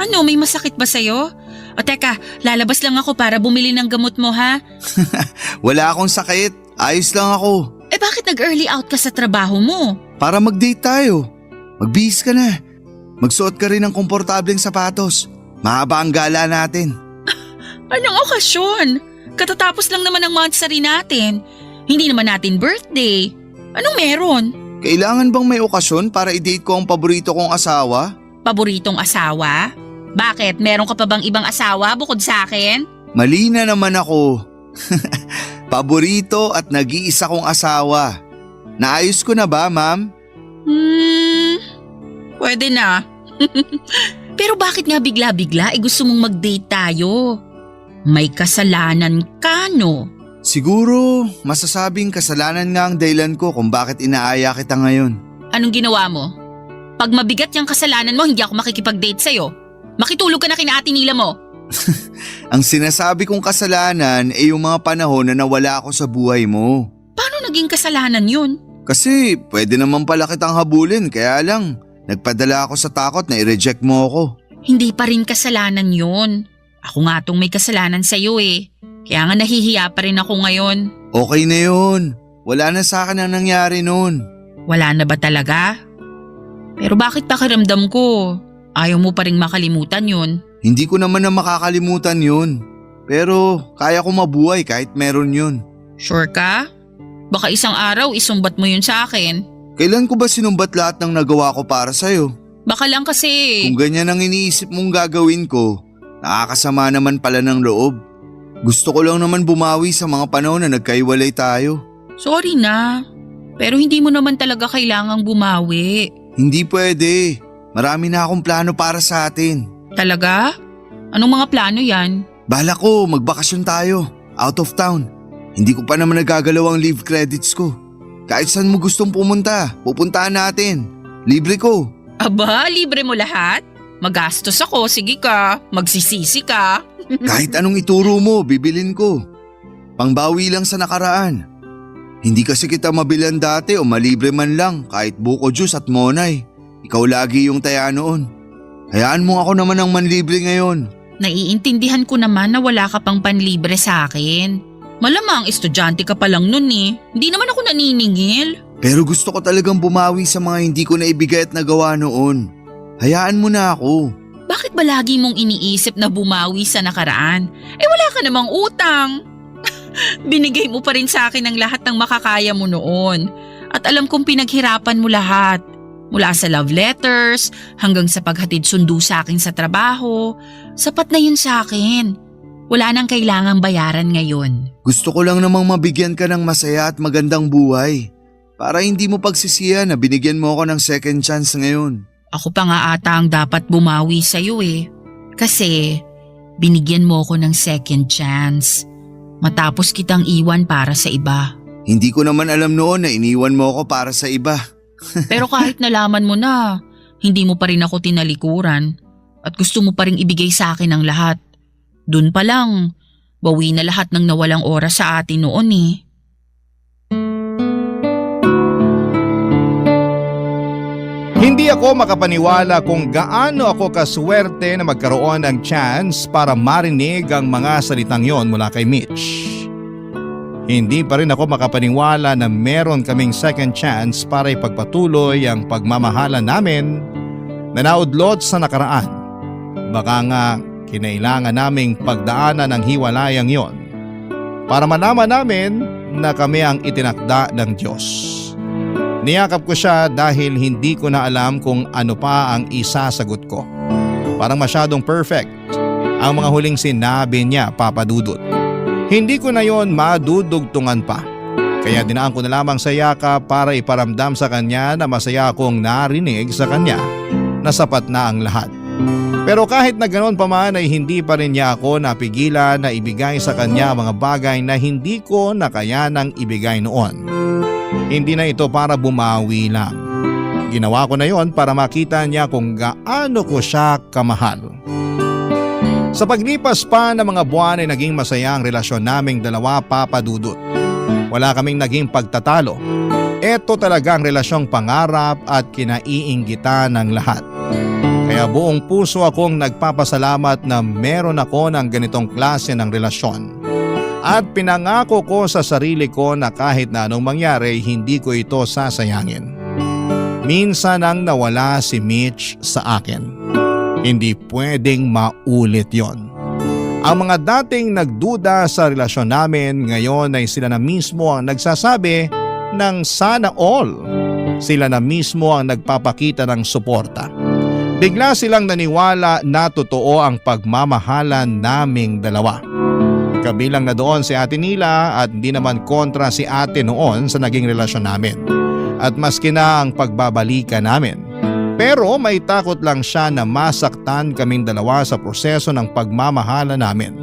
Ano, may masakit ba sa'yo? O teka, lalabas lang ako para bumili ng gamot mo ha? Wala akong sakit. Ayos lang ako. Eh bakit nag-early out ka sa trabaho mo? Para mag-date tayo. Magbihis ka na. Magsuot ka rin ng komportableng sapatos. Mahaba ang gala natin. Anong okasyon? Katatapos lang naman ang monthsary natin. Hindi naman natin birthday. Anong meron? Kailangan bang may okasyon para i-date ko ang paborito kong asawa? Paboritong asawa? Bakit? Meron ka pa bang ibang asawa bukod sa akin? Mali na naman ako. Paborito at nag-iisa kong asawa. Naayos ko na ba, ma'am? Pwede na. Pero bakit nga bigla-bigla gusto mong mag-date tayo? May kasalanan ka, no? Siguro, masasabing kasalanan nga ang dahilan ko kung bakit inaaya kita ngayon. Anong ginawa mo? Pag mabigat yung kasalanan mo, hindi ako makikipag-date sa'yo. Makitulog ka na kina Ate Nila mo. Ang sinasabi kong kasalanan ay yung mga panahon na nawala ako sa buhay mo. Paano naging kasalanan yun? Kasi pwede naman pala kitang habulin, kaya lang nagpadala ako sa takot na i-reject mo ako. Hindi pa rin kasalanan yun. Ako nga tong may kasalanan sa'yo eh. Kaya nga nahihiya pa rin ako ngayon. Okay na yun. Wala na sa akin ang nangyari nun. Wala na ba talaga? Pero bakit pakiramdam ko? Ayaw mo pa rin makalimutan yun. Hindi ko naman na makakalimutan yun. Pero kaya ko mabuhay kahit meron yun. Sure ka? Baka isang araw isumbat mo yun sa akin. Kailan ko ba sinumbat lahat ng nagawa ko para sa'yo? Baka lang kasi… Kung ganyan ang iniisip mong gagawin ko, nakakasama naman pala ng loob. Gusto ko lang naman bumawi sa mga panahon na nagkaiwalay tayo. Sorry na. Pero hindi mo naman talaga kailangang bumawi. Hindi pwede. Marami na akong plano para sa atin. Talaga? Anong mga plano yan? Balak ko, magbakasyon tayo. Out of town. Hindi ko pa naman nagagalaw ang leave credits ko. Kahit saan mo gustong pumunta, pupuntahan natin. Libre ko. Aba, libre mo lahat? Magastos ako, sige ka. Magsisisi ka. Kahit anong ituro mo, bibilin ko. Pangbawi lang sa nakaraan. Hindi kasi kita mabilan dati o malibre man lang kahit buko juice at monay. Ikaw lagi yung taya noon. Hayaan mo ako naman ang manlibre ngayon. Naiintindihan ko naman na wala ka pang panlibre sa akin. Malamang estudyante ka pa lang nun eh. Hindi naman ako naniningil. Pero gusto ko talagang bumawi sa mga hindi ko naibigay at nagawa noon. Hayaan mo na ako. Bakit ba lagi mong iniisip na bumawi sa nakaraan? Wala ka namang utang. Binigay mo pa rin sa akin ang lahat ng makakaya mo noon. At alam kong pinaghirapan mo lahat. Mula sa love letters, hanggang sa paghatid sundo sa akin sa trabaho. Sapat na yun sa akin. Wala nang kailangang bayaran ngayon. Gusto ko lang namang mabigyan ka ng masaya at magandang buhay. Para hindi mo pagsisiya na binigyan mo ako ng second chance ngayon. Ako pa nga ata ang dapat bumawi sa'yo Kasi binigyan mo ako ng second chance. Matapos kitang iwan para sa iba. Hindi ko naman alam noon na iniwan mo ako para sa iba. Pero kahit nalaman mo na, hindi mo pa rin ako tinalikuran. At gusto mo pa rin ibigay sa akin ang lahat. Dun pa lang, bawi na lahat ng nawalang oras sa atin noon Hindi ako makapaniwala kung gaano ako kaswerte na magkaroon ng chance para marinig ang mga salitang yon mula kay Mitch. Hindi pa rin ako makapaniwala na meron kaming second chance para ipagpatuloy ang pagmamahalan namin na naudlot sa nakaraan. Baka nga kinailangan naming pagdaanan ang hiwalayang yon para malaman namin na kami ang itinakda ng Diyos. Niyakap ko siya dahil hindi ko na alam kung ano pa ang isasagot ko. Parang masyadong perfect ang mga huling sinabi niya, Papa Dudut. Hindi ko na yon madudugtungan pa. Kaya dinaan ko na lamang sa yakap para iparamdam sa kanya na masaya akong narinig sa kanya na sapat na ang lahat. Pero kahit na ganoon pa man ay hindi pa rin niya ako napigilan na ibigay sa kanya mga bagay na hindi ko nakayanang ibigay noon. Hindi na ito para bumawi lang. Ginawa ko na yon para makita niya kung gaano ko siya kamahal. Sa paglipas pa ng mga buwan ay naging masaya ang relasyon naming dalawa, Papa Dudut. Wala kaming naging pagtatalo. Ito talaga ang relasyong pangarap at kinaiinggitan ng lahat. Kaya buong puso akong nagpapasalamat na meron ako ng ganitong klase ng relasyon. At pinangako ko sa sarili ko na kahit na anong mangyari, hindi ko ito sasayangin. Minsan ang nawala si Mitch sa akin. Hindi pwedeng maulit yon. Ang mga dating nagduda sa relasyon namin ngayon ay sila na mismo ang nagsasabi ng sana all. Sila na mismo ang nagpapakita ng suporta. Bigla silang naniwala na totoo ang pagmamahalan naming dalawa. Kabilang na doon si Ate Nila at hindi naman kontra si ate noon sa naging relasyon namin. At maski na ang pagbabalikan namin. Pero may takot lang siya na masaktan kaming dalawa sa proseso ng pagmamahala namin.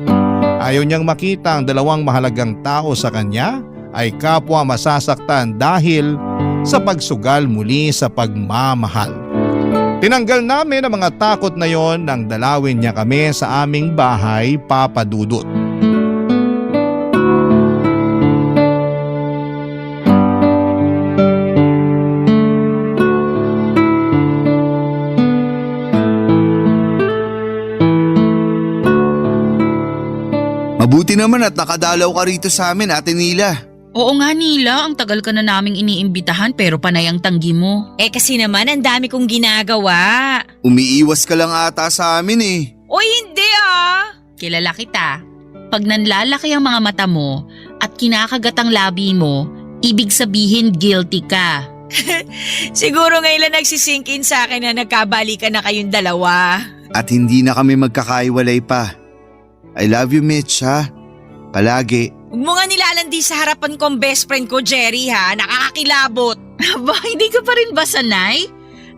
Ayaw niyang makita ang dalawang mahalagang tao sa kanya ay kapwa masasaktan dahil sa pagsugal muli sa pagmamahal. Tinanggal namin ang mga takot na yon nang dalawin niya kami sa aming bahay, Papa Dudut. Mabuti naman at nakadalaw ka rito sa amin, Ate Nila. Oo nga Nila, ang tagal ka na naming iniimbitahan pero panay ang tanggi mo. Kasi naman ang dami kong ginagawa. Umiiwas ka lang ata sa amin Oy, hindi Kilala kita. Pag nanlalaki ang mga mata mo at kinakagat ang labi mo, ibig sabihin guilty ka. Siguro ngayon lang nagsisink in sa akin na nagkabalikan na kayong dalawa. At hindi na kami magkakaiwalay pa. I love you, Mitch, ha? Palagi. Huwag mo nga nilalandi sa harapan kong best friend ko, Jerry, ha? Nakakakilabot. Aba, hindi ka pa rin ba sanay?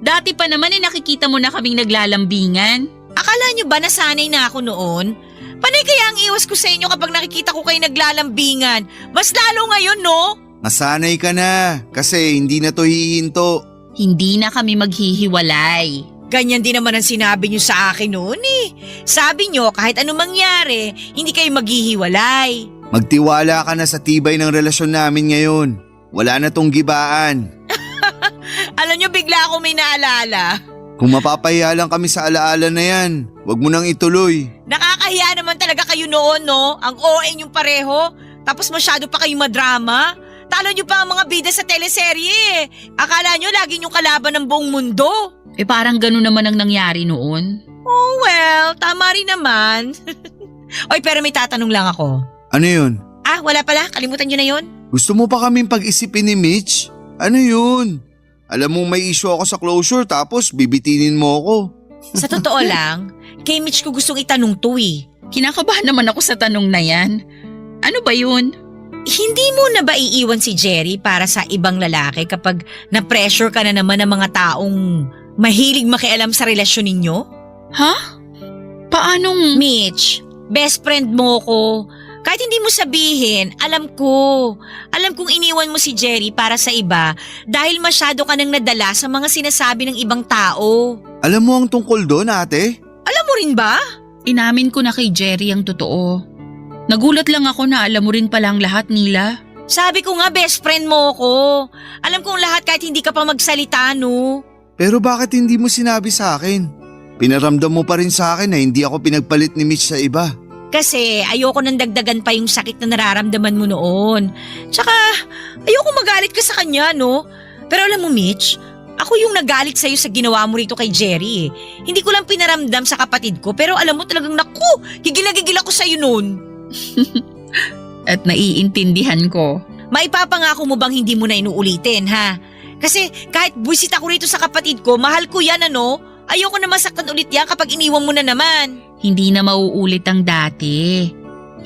Dati pa naman nakikita mo na kaming naglalambingan. Akala nyo ba nasanay na ako noon? Panay kaya ang iwas ko sa inyo kapag nakikita ko kayo naglalambingan? Mas lalo ngayon, no? Masanay ka na kasi hindi na to hihinto. Hindi na kami maghihiwalay. Ganyan din naman ang sinabi nyo sa akin noon Sabi nyo kahit anong mangyari, hindi kayo maghihiwalay. Magtiwala ka na sa tibay ng relasyon namin ngayon. Wala na tong gibaan. Alam nyo, bigla ako may naalala. Kung mapapahiya lang kami sa alaala na yan, wag mo nang ituloy. Nakakahiya naman talaga kayo noon, no? Ang OA nyong pareho. Tapos masyado pa kayong madrama. Talo nyo pa ang mga bida sa teleserye. Akala nyo lagi nyong kalaban ng buong mundo. Parang ganun naman ang nangyari noon. Oh well, tama rin naman. Oy, pero may tatanong lang ako. Ano yun? Ah, wala pala. Kalimutan nyo na yun. Gusto mo pa kaming pag-isipin ni Mitch? Ano yun? Alam mo may issue ako sa closure tapos bibitinin mo ako. Sa totoo lang, kay Mitch ko gustong itanong to eh. Kinakabahan naman ako sa tanong na yan. Ano ba yun? Hindi mo na ba iiwan si Jerry para sa ibang lalaki kapag na-pressure ka na naman ng mga taong mahilig makialam sa relasyon ninyo? Ha? Paanong… Mitch, best friend mo ko. Kahit hindi mo sabihin, alam ko. Alam kong iniwan mo si Jerry para sa iba dahil masyado ka nang nadala sa mga sinasabi ng ibang tao. Alam mo ang tungkol doon, ate? Alam mo rin ba? Inamin ko na kay Jerry ang totoo. Nagulat lang ako na alam mo rin palang lahat, Nila. Sabi ko nga best friend mo ko. Alam kong lahat kahit hindi ka pa magsalita, no? Pero bakit hindi mo sinabi sa akin? Pinaramdam mo pa rin sa akin na hindi ako pinagpalit ni Mitch sa iba. Kasi ayoko nang dagdagan pa yung sakit na nararamdaman mo noon. Tsaka ayoko magalit ka sa kanya, no? Pero alam mo Mitch, ako yung nagalit sa'yo sa ginawa mo rito kay Jerry eh. Hindi ko lang pinaramdam sa kapatid ko pero alam mo talagang naku, gigil na gigil ako sa'yo noon. At naiintindihan ko. Maipapangako mo bang hindi mo na inuulitin, ha? Kasi kahit buwisit ako rito sa kapatid ko, mahal ko yan ano? Ayoko na masaktan ulit yan kapag iniwan mo na naman. Hindi na mauulit ang dati.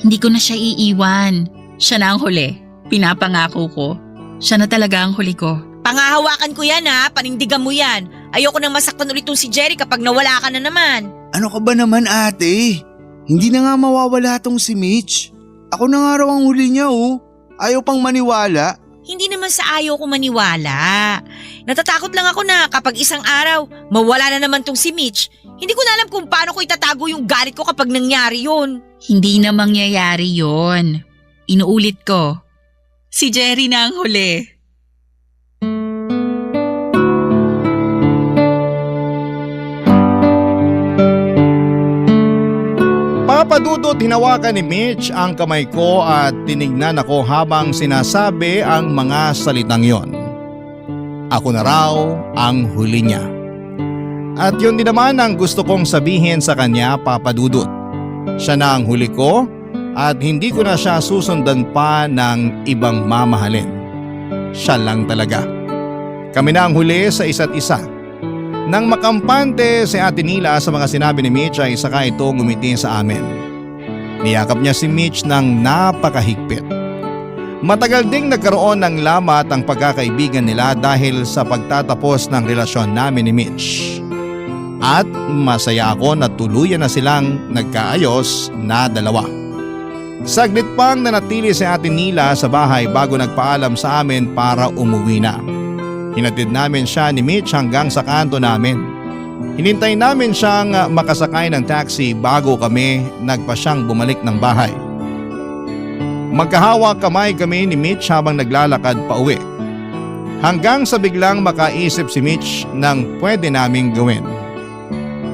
Hindi ko na siya iiwan. Siya na ang huli. Pinapangako ko. Siya na talaga ang huli ko. Pangahawakan ko yan ha, panindigan mo yan. Ayoko nang masaktan ulit tong si Jerry kapag nawala ka na naman. Ano ka ba naman, ate? Hindi na nga mawawala tong si Mitch. Ako na nga raw ang huli niya oh. Ayaw pang maniwala. Hindi naman sa ayaw ko maniwala. Natatakot lang ako na kapag isang araw, mawala na naman tong si Mitch. Hindi ko na alam kung paano ko itatago yung galit ko kapag nangyari yun. Hindi na mangyayari yon. Inuulit ko. Si Jerry na ang huli. Papadudot hinawakan ni Mitch ang kamay ko at tinignan ako habang sinasabi ang mga salitang yon. Ako na raw ang huli niya. At yun din naman ang gusto kong sabihin sa kanya, Papadudot. Siya na ang huli ko at hindi ko na siya susundan pa ng ibang mamahalin. Siya lang talaga. Kami na ang huli sa isa't isa. Nang makampante si Ate Nila sa mga sinabi ni Mitch ay saka ito ngumiti sa amin. Niyakap niya si Mitch ng napakahigpit. Matagal ding nagkaroon ng lamat ang pagkakaibigan nila dahil sa pagtatapos ng relasyon namin ni Mitch. At masaya ako na tuluyan na silang nagkaayos na dalawa. Saglit pang nanatili si Ate Nila sa bahay bago nagpaalam sa amin para umuwi na. Hinatid namin siya ni Mitch hanggang sa kanto namin. Hinintay namin siyang makasakay ng taxi bago kami nagpasyang bumalik ng bahay. Magkahawak kamay kami ni Mitch habang naglalakad pa uwi. Hanggang sa biglang makaisip si Mitch ng pwede naming gawin.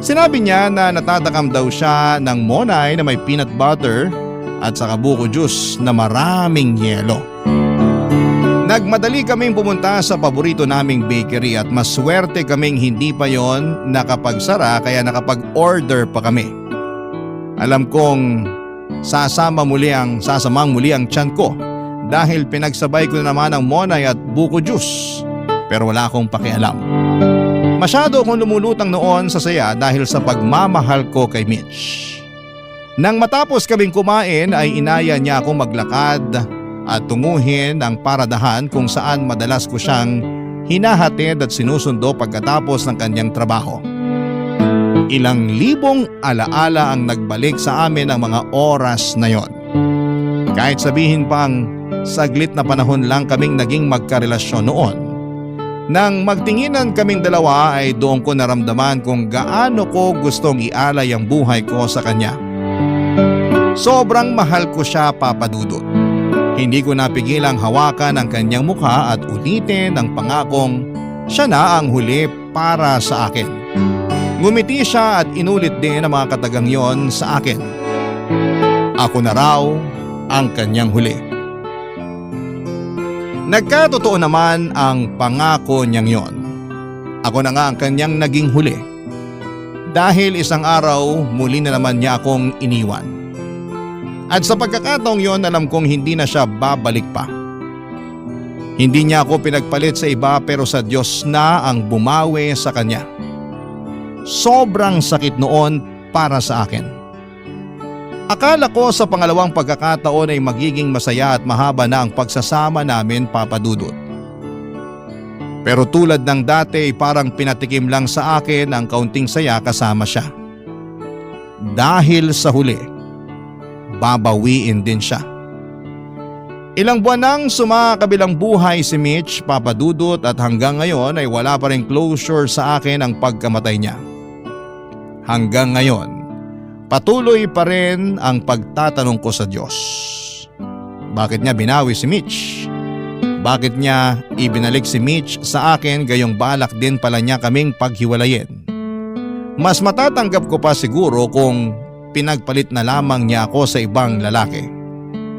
Sinabi niya na natatakam daw siya ng monay na may peanut butter at saka buko juice na maraming yelo. Nagmadali kaming pumunta sa paborito naming bakery at maswerte kaming hindi pa yon nakapagsara kaya nakapag-order pa kami. Alam kong sasamang muli ang tiyan ko dahil pinagsabay ko na naman ang monay at buko juice pero wala akong pakialam. Masyado akong lumulutang noon sa saya dahil sa pagmamahal ko kay Mitch. Nang matapos kaming kumain ay inaya niya akong maglakad at tunguhin ang paradahan kung saan madalas ko siyang hinahatid at sinusundo pagkatapos ng kanyang trabaho. Ilang libong alaala ang nagbalik sa amin ang mga oras na yon. Kahit sabihin pang saglit na panahon lang kaming naging magkarelasyon noon. Nang magtinginan kaming dalawa ay doon ko naramdaman kung gaano ko gustong ialay ang buhay ko sa kanya. Sobrang mahal ko siya, Papadudot. Hindi ko napigilang hawakan ang kanyang mukha at ulitin ang pangakong siya na ang huli para sa akin. Ngumiti siya at inulit din ang mga katagang yon sa akin. Ako na raw ang kanyang huli. Nagkatotoo naman ang pangako niyang yon. Ako na nga ang kanyang naging huli. Dahil isang araw muli na naman niya akong iniwan. At sa pagkakataong yon alam kong hindi na siya babalik pa. Hindi niya ako pinagpalit sa iba pero sa Diyos na ang bumawi sa kanya. Sobrang sakit noon para sa akin. Akala ko sa pangalawang pagkakataon ay magiging masaya at mahaba na ang pagsasama namin, Papa Dudut. Pero tulad ng dati parang pinatikim lang sa akin ang kaunting saya kasama siya. Dahil sa huli, babawiin din siya. Ilang buwan nang sumakabilang buhay si Mitch, Papa Dudut, at hanggang ngayon ay wala pa rin closure sa akin ang pagkamatay niya. Hanggang ngayon, patuloy pa rin ang pagtatanong ko sa Diyos. Bakit niya binawi si Mitch? Bakit niya ibinalik si Mitch sa akin gayong balak din pala niya kaming paghiwalayin? Mas matatanggap ko pa siguro kung pinagpalit na lamang niya ako sa ibang lalaki.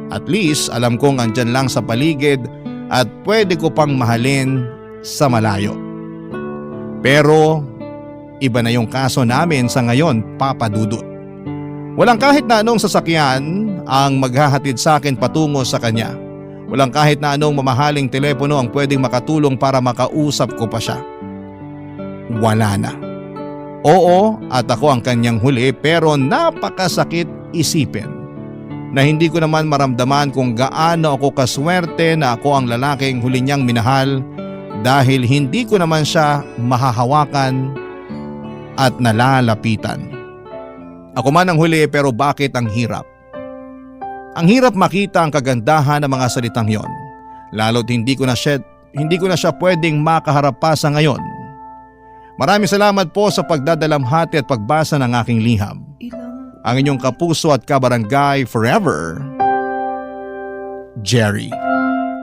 At least alam kong andyan lang sa paligid at pwede ko pang mahalin sa malayo. Pero iba na yung kaso namin sa ngayon, Papa Dudut. Walang kahit na anong sasakyan ang maghahatid sa akin patungo sa kanya. Walang kahit na anong mamahaling telepono ang pwedeng makatulong para makausap ko pa siya. Wala na. Oo, at ako ang kanyang huli pero napakasakit isipin na hindi ko naman maramdaman kung gaano ako kaswerte na ako ang lalaking huli niyang minahal dahil hindi ko naman siya mahahawakan at nalalapitan. Ako man ang huli pero bakit ang hirap? Ang hirap makita ang kagandahan ng mga salitang yon. Lalo't hindi ko na siya pwedeng makaharap pa sa ngayon. Maraming salamat po sa pagdadalamhati at pagbasa ng aking liham. Ang inyong kapuso at kabarangay forever, Jerry.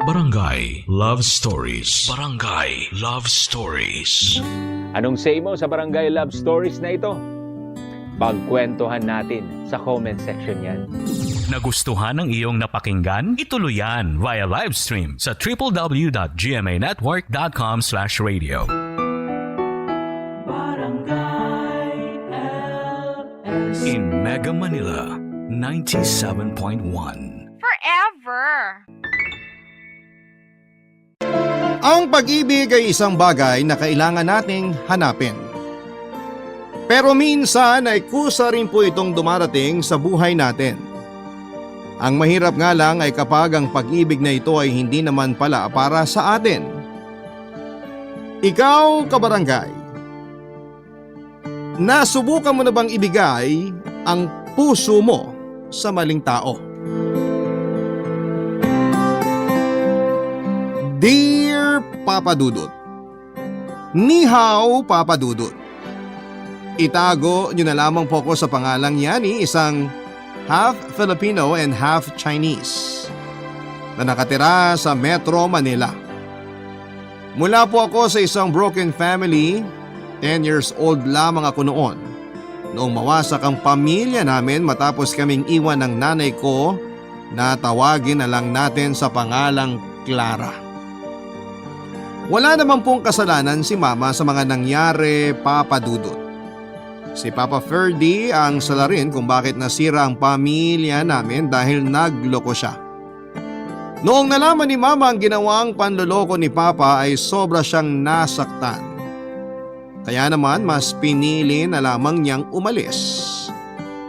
Barangay Love Stories. Barangay Love Stories. Anong say mo sa Barangay Love Stories na ito? Pagkwentuhan natin sa comment section yan. Nagustuhan ng iyong napakinggan? Ituloy yan via live stream sa www.gmanetwork.com/radio. In Mega Manila, 97.1. Forever. Ang pag-ibig ay isang bagay na kailangan nating hanapin. Pero minsan ay kusa rin po itong dumarating sa buhay natin. Ang mahirap nga lang ay kapag ang pag-ibig na ito ay hindi naman pala para sa atin. Ikaw, kabarangay, nasubukan mo na bang ibigay ang puso mo sa maling tao? Dear Papa Dudut, Ni hao, Papa Dudut. Itago nyo na lamang po ko sa pangalang Yani, isang half Filipino and half Chinese na nakatira sa Metro Manila. Mula po ako sa isang broken family. 10 years old lamang ako noon mawasak ang pamilya namin matapos kaming iwan ng nanay ko na tawagin na lang natin sa pangalang Clara. Wala naman pong kasalanan si Mama sa mga nangyari, Papa Dudut. Si Papa Ferdy ang salarin kung bakit nasira ang pamilya namin dahil nagloko siya. Noong nalaman ni Mama ang ginawang panloloko ni Papa ay sobra siyang nasaktan. Kaya naman mas pinili na lamang niyang umalis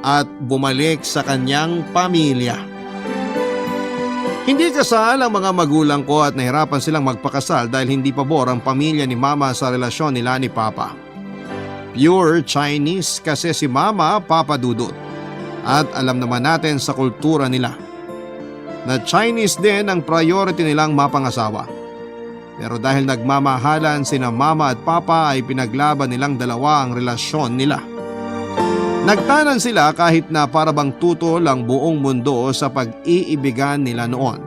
at bumalik sa kanyang pamilya. Hindi kasal ang mga magulang ko at nahirapan silang magpakasal dahil hindi pabor ang pamilya ni Mama sa relasyon nila ni Papa. Pure Chinese kasi si Mama, Papa Dudut. At alam naman natin sa kultura nila na Chinese din ang priority nilang mapangasawa. Pero dahil nagmamahalan sina Mama at Papa ay pinaglaban nilang dalawa ang relasyon nila. Nagtanan sila kahit na parabang tutol ang buong mundo sa pag-iibigan nila noon.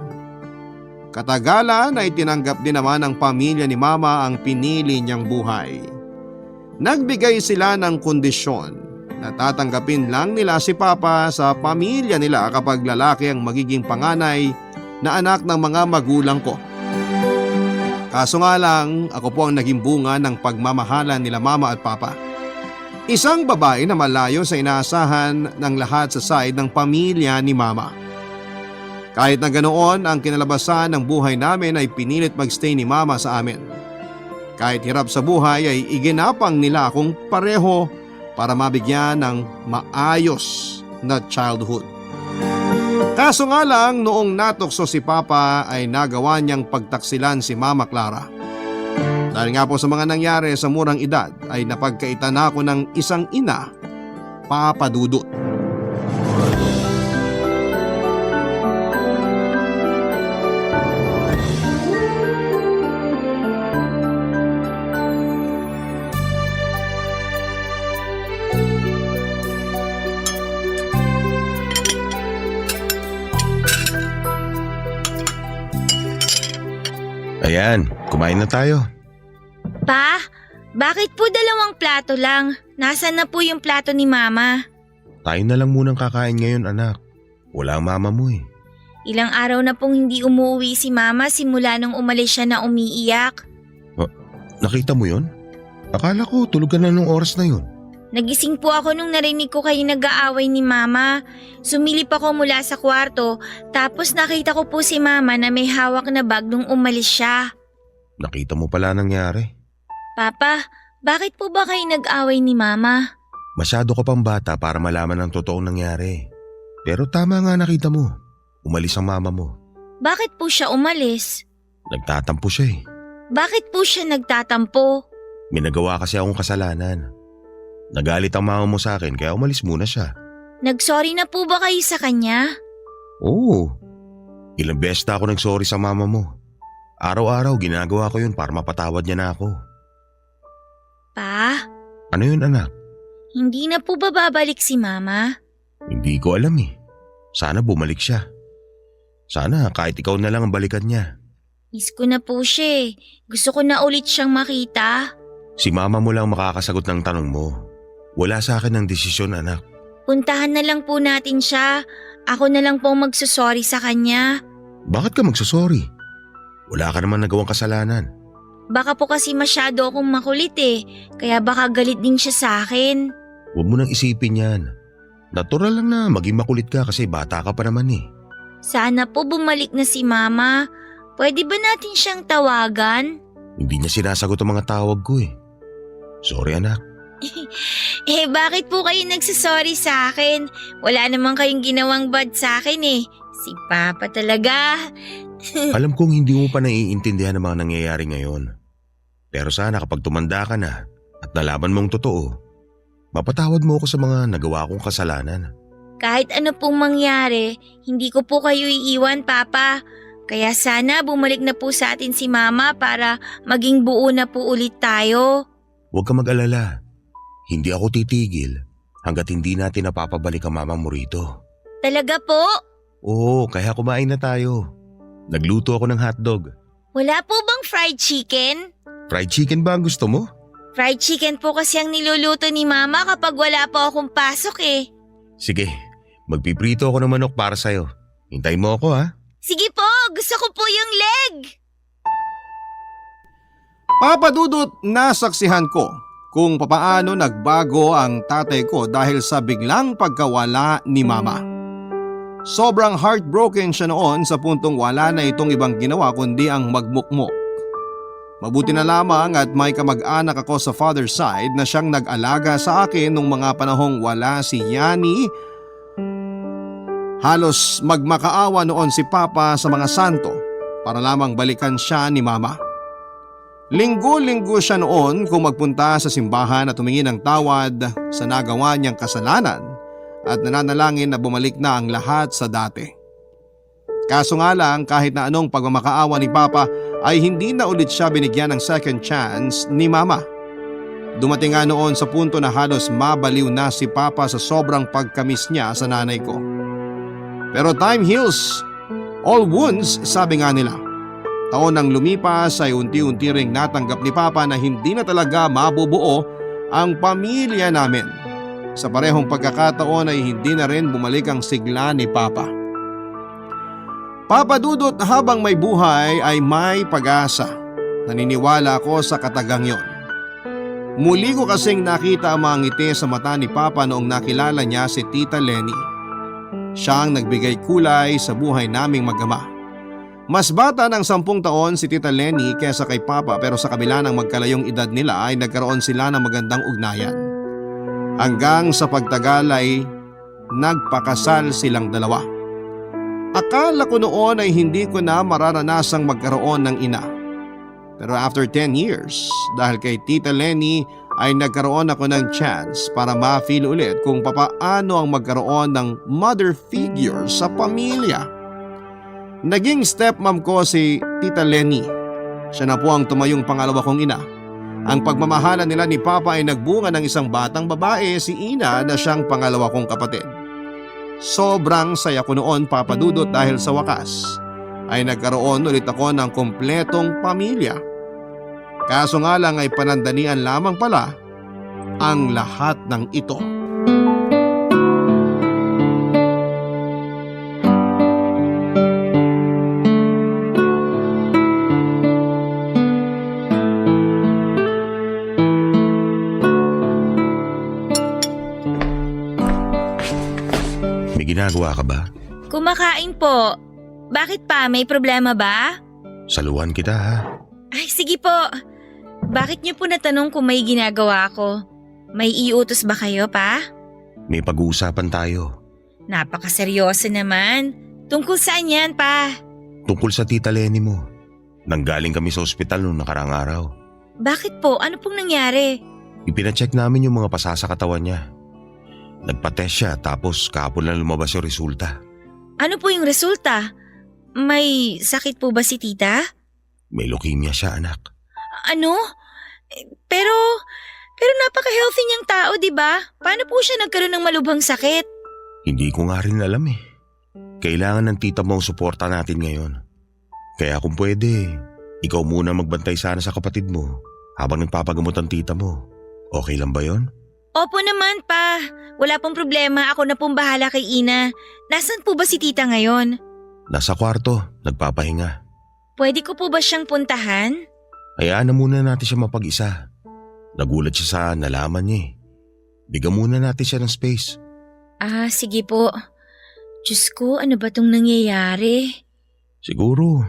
Katagalan ay tinanggap din naman ng pamilya ni Mama ang pinili niyang buhay. Nagbigay sila ng kondisyon na tatanggapin lang nila si Papa sa pamilya nila kapag lalaki ang magiging panganay na anak ng mga magulang ko. Kaso nga lang, ako po ang naging bunga ng pagmamahalan nila mama at papa. Isang babae na malayo sa inaasahan ng lahat sa side ng pamilya ni mama. Kahit na ganoon, ang kinalabasan ng buhay namin ay pinilit magstay ni mama sa amin. Kahit hirap sa buhay ay iginapang nila akong pareho para mabigyan ng maayos na childhood. Kaso nga lang, noong natukso si Papa ay nagawa niyang pagtaksilan si Mama Clara. Dahil nga po sa mga nangyari sa murang edad ay napagkaitan ako ng isang ina, Papa Dudut. Ayan, kumain na tayo. Pa, bakit po 2 plato lang? Nasaan na po yung plato ni Mama? Tayo na lang munang kakain ngayon, anak. Wala ang mama mo eh. Ilang araw na pong hindi umuwi si Mama simula nung umalis siya na umiiyak. Nakita mo yon? Akala ko tulog ka na nung oras na yon. Nagising po ako nung narinig ko kayo nag-aaway ni Mama. Sumilip ako mula sa kwarto, tapos nakita ko po si Mama na may hawak na bag nung umalis siya. Nakita mo pala nangyari. Papa, bakit po ba kayo nag-aaway ni Mama? Masyado ka pang bata para malaman ang totoong nangyari. Pero tama nga nakita mo. Umalis ang mama mo. Bakit po siya umalis? Nagtatampo siya eh. Bakit po siya nagtatampo? May nagawa kasi akong kasalanan. Nagalit ang mama mo sa akin kaya umalis muna siya. Nagsorry na po ba kayo sa kanya? Oo. Ilang beses na ako nagsorry sa mama mo. Araw-araw ginagawa ko yun para mapatawad niya na ako. Pa, Ano yun anak? hindi na po ba babalik si Mama? Hindi ko alam eh. Sana bumalik siya. Sana kahit ikaw na lang ang balikan niya. Miss ko na po siya eh. Gusto ko na ulit siyang makita. Si mama mo lang makakasagot ng tanong mo. Wala sa akin ang desisyon anak. Puntahan na lang po natin siya. Ako na lang po magsusorry sa kanya. Bakit ka magsasorry? Wala ka naman nagawang kasalanan. Baka po kasi masyado akong makulit eh. Kaya baka galit din siya sa akin. Huwag mo nang isipin yan. Natural lang na maging makulit ka kasi bata ka pa naman eh. Sana po bumalik na si Mama. Pwede ba natin siyang tawagan? Hindi niya sinasagot ang mga tawag ko eh. Sorry anak. Bakit po kayo nagsasorry sa akin? Wala naman kayong ginawang bad sa akin eh. Si Papa talaga. Alam kong hindi mo pa naiintindihan ang mga nangyayari ngayon. Pero sana kapag tumanda ka na at nalaman mong totoo, mapatawad mo ako sa mga nagawa kong kasalanan. Kahit ano pong mangyari, hindi ko po kayo iiwan, Papa. Kaya sana bumalik na po sa atin si Mama para maging buo na po ulit tayo. Huwag ka mag-alala. Hindi ako titigil hanggat hindi natin napapabalik ang mama mo rito. Talaga po? Oo, kaya kumain na tayo. Nagluto ako ng hotdog. Wala po bang fried chicken? Fried chicken ba ang gusto mo? Fried chicken po kasi ang niluluto ni Mama kapag wala po akong pasok eh. Sige, magpiprito ako ng manok para sa'yo. Hintayin mo ako ha. Sige po, gusto ko po yung leg. Papa Dudut, nasaksihan ko kung papaano nagbago ang tatay ko dahil sa biglang pagkawala ni mama. Sobrang heartbroken siya noon sa puntong wala na itong ibang ginawa kundi ang magmukmok. Mabuti na lamang at may kamag-anak ako sa father's side na siyang nag-alaga sa akin nung mga panahong wala si Yani. Halos magmakaawa noon si Papa sa mga santo para lamang balikan siya ni Mama. Linggo-linggo siya noon kung magpunta sa simbahan at humingi ng tawad sa nagawa niyang kasalanan at nananalangin na bumalik na ang lahat sa dati. Kaso nga lang kahit na anong pagmamakaawa ni Papa ay hindi na ulit siya binigyan ng second chance ni Mama. Dumating nga noon sa punto na halos mabaliw na si Papa sa sobrang pagkamis niya sa nanay ko. Pero time heals all wounds, sabi nga nila. Taon nang lumipas ay unti-unti ring natanggap ni Papa na hindi na talaga mabubuo ang pamilya namin. Sa parehong pagkakataon ay hindi na rin bumalik ang sigla ni Papa. Papa Dudut, habang may buhay ay may pag-asa. Naniniwala ako sa katagang yon. Muli ko kasing nakita ang mga ngiti sa mata ni Papa noong nakilala niya si Tita Lenny. Siya ang nagbigay kulay sa buhay naming mag-ama. Mas bata ng 10 taon si Tita Lenny kesa kay Papa, pero sa kabila ng magkalayong edad nila ay nagkaroon sila ng magandang ugnayan. Hanggang sa pagtagal ay nagpakasal silang dalawa. Akala ko noon ay hindi ko na mararanasang magkaroon ng ina. Pero after 10 years, dahil kay Tita Lenny ay nagkaroon ako ng chance para ma-feel ulit kung papaano ang magkaroon ng mother figure sa pamilya. Naging stepmom ko si Tita Lenny. Siya na po ang tumayong pangalawa kong ina. Ang pagmamahalan nila ni Papa ay nagbunga ng isang batang babae, si Ina, na siyang pangalawa kong kapatid. Sobrang saya ko noon, Papa Dudut, dahil sa wakas ay nagkaroon ulit ako ng kompletong pamilya. Kaso nga lang ay panandalian lamang pala ang lahat ng ito. May ginagawa ka ba? Kumakain po. Bakit pa? May problema ba? Saluhan kita ha. Ay, sige po. Bakit niyo po natanong kung may ginagawa ako? May iutos ba kayo, pa? May pag-uusapan tayo. Napakaseryoso naman. Tungkol saan yan, pa? Tungkol sa Tita Lenny mo. Nanggaling kami sa ospital noong nakarang araw. Bakit po? Ano pong nangyari? Ipinacheck namin yung mga pasa sa katawan niya. Nagpa-test siya tapos kahapon lang lumabas yung resulta. Ano po yung resulta? May sakit po ba si tita? May leukemia siya, anak. Ano? Pero napaka-healthy niyang tao, di ba? Paano po siya nagkaroon ng malubhang sakit? Hindi ko nga rin alam eh. Kailangan ng tita mo ang suporta natin ngayon. Kaya kung pwede, ikaw muna magbantay sana sa kapatid mo habang nagpapagamot ang tita mo. Okay lang ba yon? Opo naman, pa. Wala pong problema. Ako na pong bahala kay Ina. Nasaan po ba si tita ngayon? Nasa kwarto, nagpapahinga. Pwede ko po ba siyang puntahan? Hayaan na muna natin siya mapag-isa. Nagulat siya sa nalaman niya eh. Bigyan muna natin siya ng space. Ah, sige po. Diyos ko, ano ba tong nangyayari? Siguro,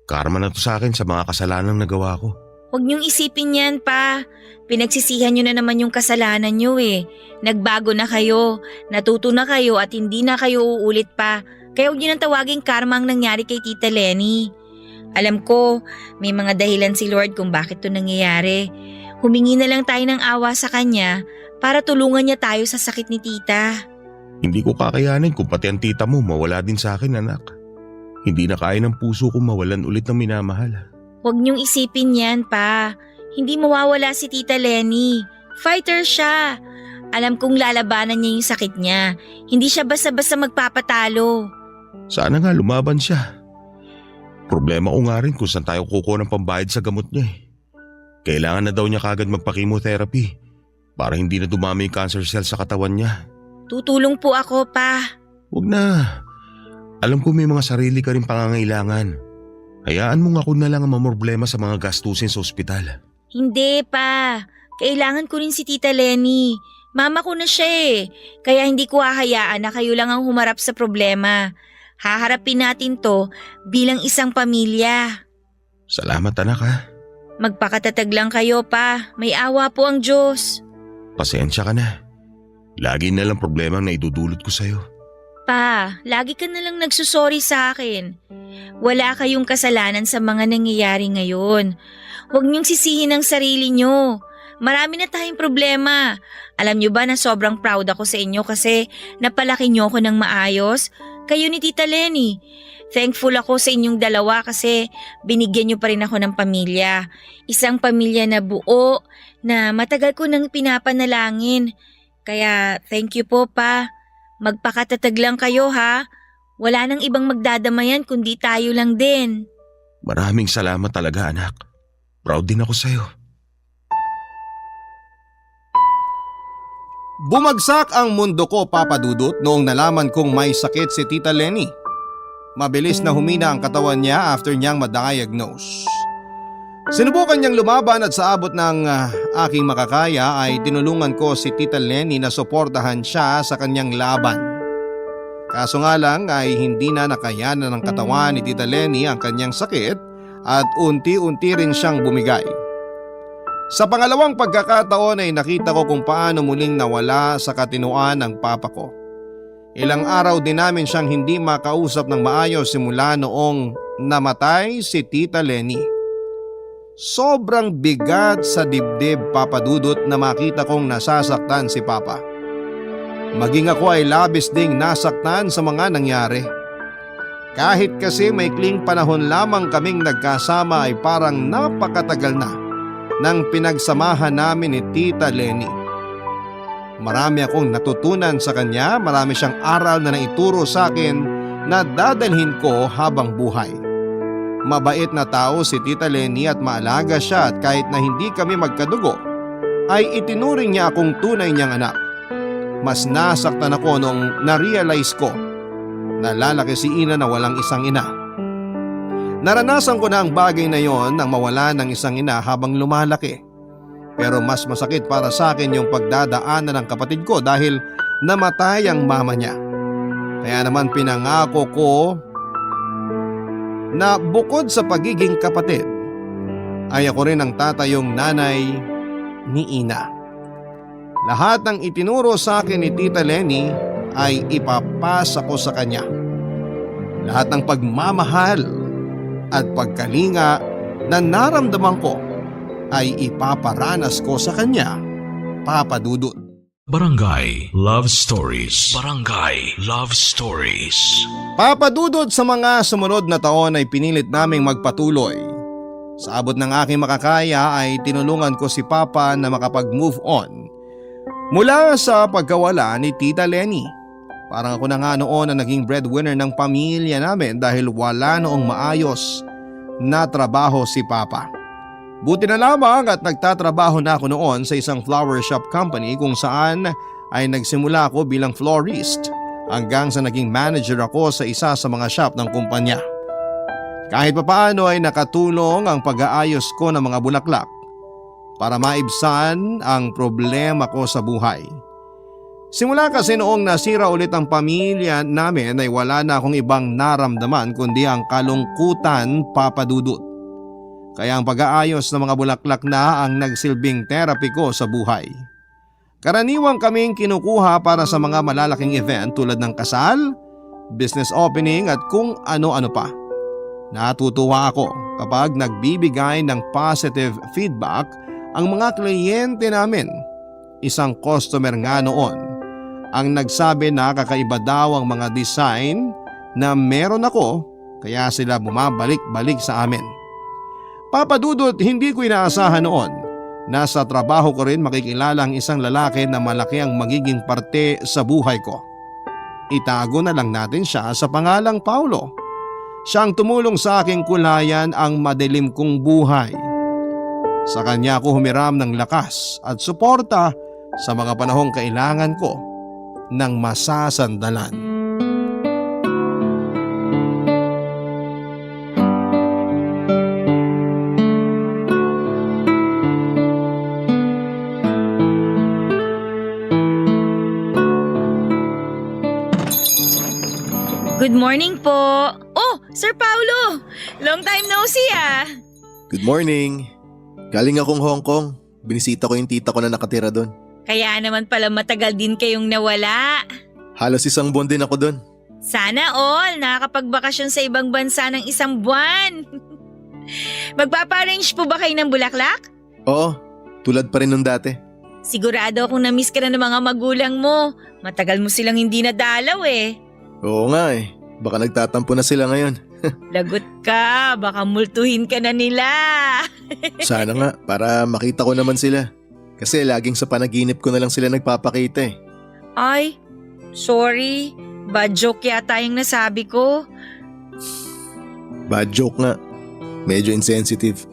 karma na to sa akin sa mga kasalanang nagawa ko. Huwag niyong isipin yan, pa. Pinagsisihan niyo na naman yung kasalanan niyo eh. Nagbago na kayo, natuto na kayo at hindi na kayo uulit pa. Kaya huwag niyo nang tawaging karma ang nangyari kay Tita Lenny. Alam ko, may mga dahilan si Lord kung bakit to nangyayari. Humingi na lang tayo ng awa sa Kanya para tulungan niya tayo sa sakit ni Tita. Hindi ko kakayanin kung pati ang tita mo mawala din sa akin, anak. Hindi na kaya ng puso kong mawalan ulit ng minamahal. Huwag niyong isipin yan, pa. Hindi mawawala si Tita Lenny. Fighter siya. Alam kong lalabanan niya yung sakit niya. Hindi siya basta-basta magpapatalo. Sana nga lumaban siya. Problema ko nga rin kung saan tayo kukuha ng pambayad sa gamot niya eh. Kailangan na daw niya kagad magpa-chemotherapy para hindi na dumami yung cancer cell sa katawan niya. Tutulong po ako, pa. Huwag na. Alam ko may mga sarili ka rin pangangailangan. Hayaan mo nga ako na lang ang mamroblema sa mga gastusin sa ospital. Hindi, pa. Kailangan ko rin si Tita Lenny. Mama ko na siya eh. Kaya hindi ko hahayaan na kayo lang ang humarap sa problema. Haharapin natin to bilang isang pamilya. Salamat anak ha. Magpakatatag lang kayo, pa. May awa po ang Diyos. Pasensya ka na. Lagi na lang problema ang naidudulot ko sa'yo. Pa, lagi ka na lang nagsusorry sa akin. Wala kayong kasalanan sa mga nangyayari ngayon. Huwag niyong sisihin ang sarili niyo. Marami na tayong problema. Alam niyo ba na sobrang proud ako sa inyo kasi napalaki niyo ako ng maayos? Kayo ni Tita Lenny. Thankful ako sa inyong dalawa kasi binigyan niyo pa rin ako ng pamilya. Isang pamilya na buo na matagal ko nang pinapanalangin. Kaya thank you po, pa. Magpakatatag lang kayo ha. Wala nang ibang magdadamayan kundi tayo lang din. Maraming salamat talaga anak. Proud din ako sa'yo. Bumagsak ang mundo ko, Papa Dudut, noong nalaman kong may sakit si Tita Lenny. Mabilis na humina ang katawan niya after niyang ma-diagnose. Sinubukan niyang lumaban at sa abot ng aking makakaya ay tinulungan ko si Tita Lenny na suportahan siya sa kanyang laban. Kaso nga lang ay hindi na nakayanan ng katawan ni Tita Lenny ang kanyang sakit at unti-unti rin siyang bumigay. Sa pangalawang pagkakataon ay nakita ko kung paano muling nawala sa katinuan ng papa ko. Ilang araw din namin siyang hindi makausap ng maayos simula noong namatay si Tita Lenny. Sobrang bigat sa dibdib, Papa Dudut, na makita kong nasasaktan si Papa. Maging ako ay labis ding nasaktan sa mga nangyari. Kahit kasi maikling panahon lamang kaming nagkasama ay parang napakatagal na nang pinagsamahan namin ni Tita Lenny. Marami akong natutunan sa kanya, marami siyang aral na naituro sa akin na dadalhin ko habang buhay. Mabait na tao si Tita Lenny at maalaga siya at kahit na hindi kami magkadugo, ay itinuring niya akong tunay niyang anak. Mas nasaktan ako nung na-realize ko na lalaki si Ina na walang isang ina. Naranasan ko na ang bagay na yon nang mawala ng isang ina habang lumalaki. Pero mas masakit para sa akin yung pagdadaanan ng kapatid ko dahil namatay ang mama niya. Kaya naman pinangako ko na bukod sa pagiging kapatid, ay ako rin ang tatayong nanay ni Ina. Lahat ng itinuro sa akin ni Tita Lenny ay ipapasa ko sa kanya. Lahat ng pagmamahal at pagkalinga na naramdaman ko ay ipaparanas ko sa kanya, Papa Dudut. Barangay Love Stories. Barangay Love Stories. Papa Dudut, sa mga sumunod na taon ay pinilit naming magpatuloy. Sa abot ng aking makakaya ay tinulungan ko si Papa na makapag-move on mula sa pagkawala ni Tita Lenny. Parang ako na nga noon ang naging breadwinner ng pamilya namin dahil wala noong maayos na trabaho si Papa. Buti na lamang at nagtatrabaho na ako noon sa isang flower shop company kung saan ay nagsimula ako bilang florist hanggang sa naging manager ako sa isa sa mga shop ng kumpanya. Kahit papaano ay nakatulong ang pag-aayos ko ng mga bulaklak para maibsan ang problema ko sa buhay. Simula kasi noong nasira ulit ang pamilya namin ay wala na akong ibang naramdaman kundi ang kalungkutan, Papa Dudut. Kaya ang pag-aayos ng mga bulaklak na ang nagsilbing therapy ko sa buhay. Karaniwang kaming kinukuha para sa mga malalaking event tulad ng kasal, business opening at kung ano-ano pa. Natutuwa ako kapag nagbibigay ng positive feedback ang mga kliyente namin. Isang customer nga noon ang nagsabi na kakaiba daw ang mga design na meron ako kaya sila bumabalik-balik sa amin. Papa Dudut, hindi ko inaasahan noon na sa trabaho ko rin makikilala ang isang lalaki na malaki ang magiging parte sa buhay ko. Itago na lang natin siya sa pangalang Paulo. Siyang tumulong sa aking kulayan ang madilim kong buhay. Sa kanya ako humiram ng lakas at suporta sa mga panahong kailangan ko ng masasandalan. Good morning po. Oh, Sir Paulo! Long time no see ah. Good morning. Galing akong Hong Kong. Binisita ko yung tita ko na nakatira doon. Kaya naman pala matagal din kayong nawala. Halos isang buwan din ako doon. Sana all, nakakapagbakasyon sa ibang bansa ng isang buwan. Magpapa-arrange po ba kayo ng bulaklak? Oo, tulad pa rin nung dati. Sigurado akong na-miss ka na ng mga magulang mo. Matagal mo silang hindi nadalaw eh. Oo nga eh. Baka nagtatampo na sila ngayon. Lagot ka, baka multuhin ka na nila. Sana nga, para makita ko naman sila. Kasi laging sa panaginip ko na lang sila nagpapakita eh. Ay, sorry. Bad joke yata yung nasabi ko. Bad joke nga. Medyo insensitive.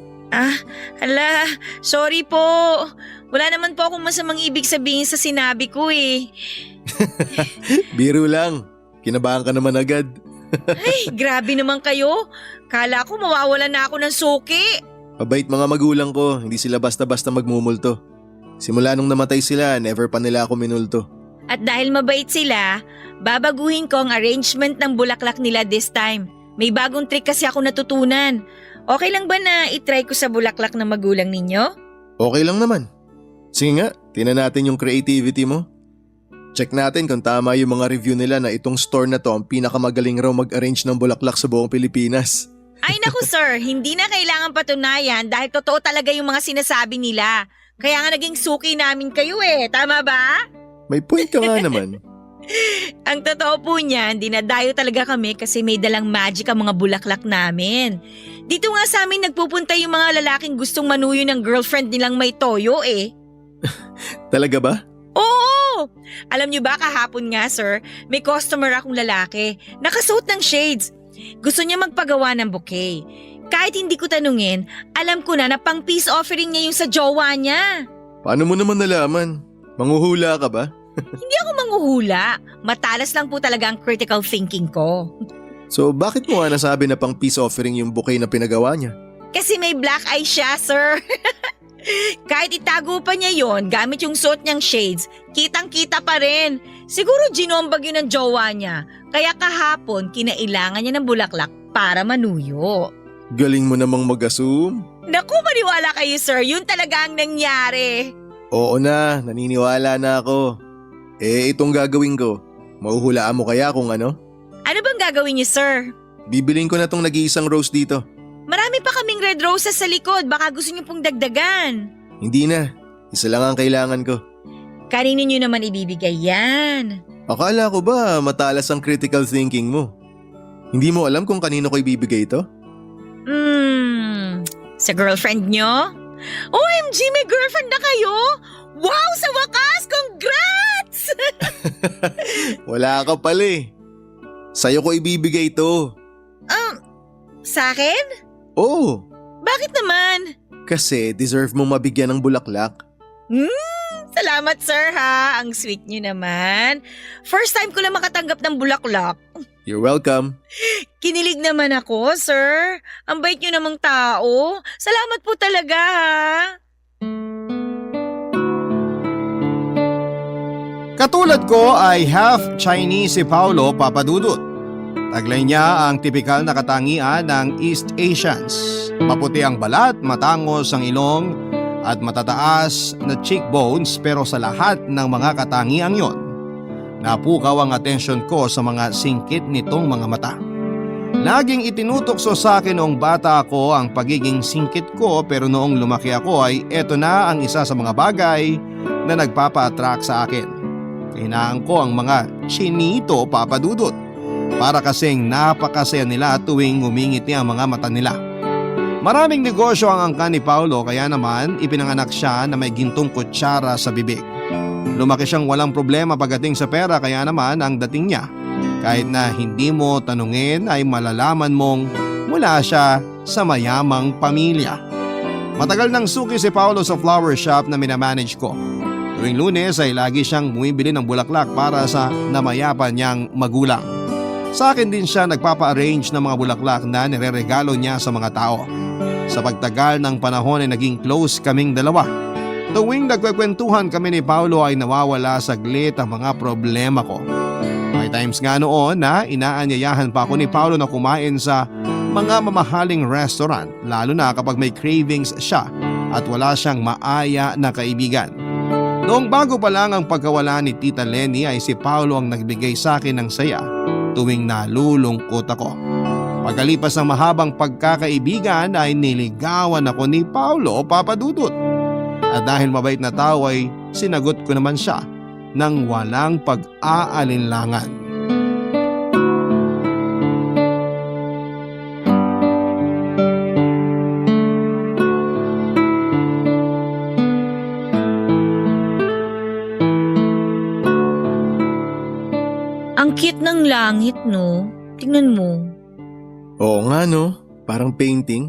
Hala, sorry po. Wala naman po akong masamang ibig sabihin sa sinabi ko eh. Biro lang. Kinabahan ka naman agad. Ay, grabe naman kayo. Kala ko mawawalan na ako ng suki. Mabait mga magulang ko, hindi sila basta-basta magmumulto. Simula nung namatay sila, never pa nila ako minulto. At dahil mabait sila, babaguhin ko ang arrangement ng bulaklak nila this time. May bagong trick kasi ako natutunan. Okay lang ba na itry ko sa bulaklak ng magulang ninyo? Okay lang naman. Sige nga, tingnan natin yung creativity mo. Check natin kung tama yung mga review nila na itong store na to ang pinakamagaling raw mag-arrange ng bulaklak sa buong Pilipinas. Ay naku sir, hindi na kailangan patunayan dahil totoo talaga yung mga sinasabi nila. Kaya nga naging suki namin kayo tama ba? May point ka nga naman. Ang totoo po niyan, dinadayo talaga kami kasi may dalang magic ang mga bulaklak namin. Dito nga sa amin nagpupunta yung mga lalaking gustong manuyo ng girlfriend nilang may toyo Talaga ba? Oo! Alam niyo ba kahapon nga sir, may customer akong lalaki, nakasuot ng shades. Gusto niya magpagawa ng bouquet. Kahit hindi ko tanungin, alam ko na pang peace offering niya yung sa jowa niya. Paano mo naman nalaman? Manghuhula ka ba? Hindi ako manghuhula. Matalas lang po talaga ang critical thinking ko. So bakit mo nga nasabi na pang peace offering yung bouquet na pinagawa niya? Kasi may black eye siya, sir. Kahit itago pa niya yon gamit yung suot niyang shades, kitang-kita pa rin. Siguro ginombag yun ng jowa niya. Kaya kahapon, kinailangan niya ng bulaklak para manuyo. Galing mo namang mag-assume. Naku, maniwala kayo, sir. Yun talaga ang nangyari. Oo na, naniniwala na ako. Itong gagawin ko. Mahuhulaan mo kaya kung ano? Ano bang gagawin niyo, sir? Bibilin ko na tong nag-iisang rose dito. Marami pa kaming red roses sa likod. Baka gusto niyo pong dagdagan. Hindi na. Isa lang ang kailangan ko. Kanino niyo naman ibibigay yan? Akala ko ba matalas ang critical thinking mo? Hindi mo alam kung kanino ko ibibigay ito? Sa girlfriend niyo? OMG, may girlfriend na kayo? Wow, sa wakas! Congrats! Wala ka pala Sa'yo ko ibibigay ito. Sa akin? Oo, Bakit naman? kasi deserve mo mabigyan ng bulaklak. Salamat sir ha, ang sweet niyo naman. First time ko lang makatanggap ng bulaklak. You're welcome. Kinilig naman ako, sir. Ang bait niyo namang tao. Salamat po talaga ha. Katulad ko ay half Chinese si Paolo Papadudut. Taglay niya ang tipikal na katangian ng East Asians. Maputi ang balat, matangos ang ilong at matataas na cheekbones, pero sa lahat ng mga katangiang yon, napukaw ang atensyon ko sa mga singkit nitong mga mata. Laging itinutokso sa akin noong bata ako ang pagiging singkit ko, pero noong lumaki ako ay eto na ang isa sa mga bagay na nagpapa-attract sa akin. Kahinaan ko ang mga chinito Papadudut para kasing napakasaya nila tuwing ngumingiti ang mga mata nila. Maraming negosyo ang angkan ni Paolo, kaya naman ipinanganak siya na may gintong kutsara sa bibig. Lumaki siyang walang problema pagdating sa pera, kaya naman ang dating niya, kahit na hindi mo tanungin ay malalaman mong mula siya sa mayamang pamilya. Matagal nang suki si Paolo sa flower shop na minamanage ko. Tuwing Lunes ay lagi siyang bumibili ng bulaklak para sa namayapa niyang magulang. Sa akin din siya nagpapa-arrange ng mga bulaklak na nireregalo niya sa mga tao. Sa pagtagal ng panahon ay naging close kaming dalawa. Tuwing nagkwekwentuhan kami ni Paolo ay nawawala saglit ang mga problema ko. May times nga noon na inaanyayahan pa ako ni Paolo na kumain sa mga mamahaling restaurant, lalo na kapag may cravings siya at wala siyang maaya na kaibigan. Noong bago pa lang ang pagkawala ni Tita Lenny ay si Paolo ang nagbigay sa akin ng saya tuwing nalulungkot ako. Pagkalipas ng mahabang pagkakaibigan ay niligawan ako ni Paolo Papadudut. At dahil mabait na tao ay sinagot ko naman siya ng walang pag-aalinlangan. Ang cute ng langit, no? Tingnan mo. Oo nga no, parang painting.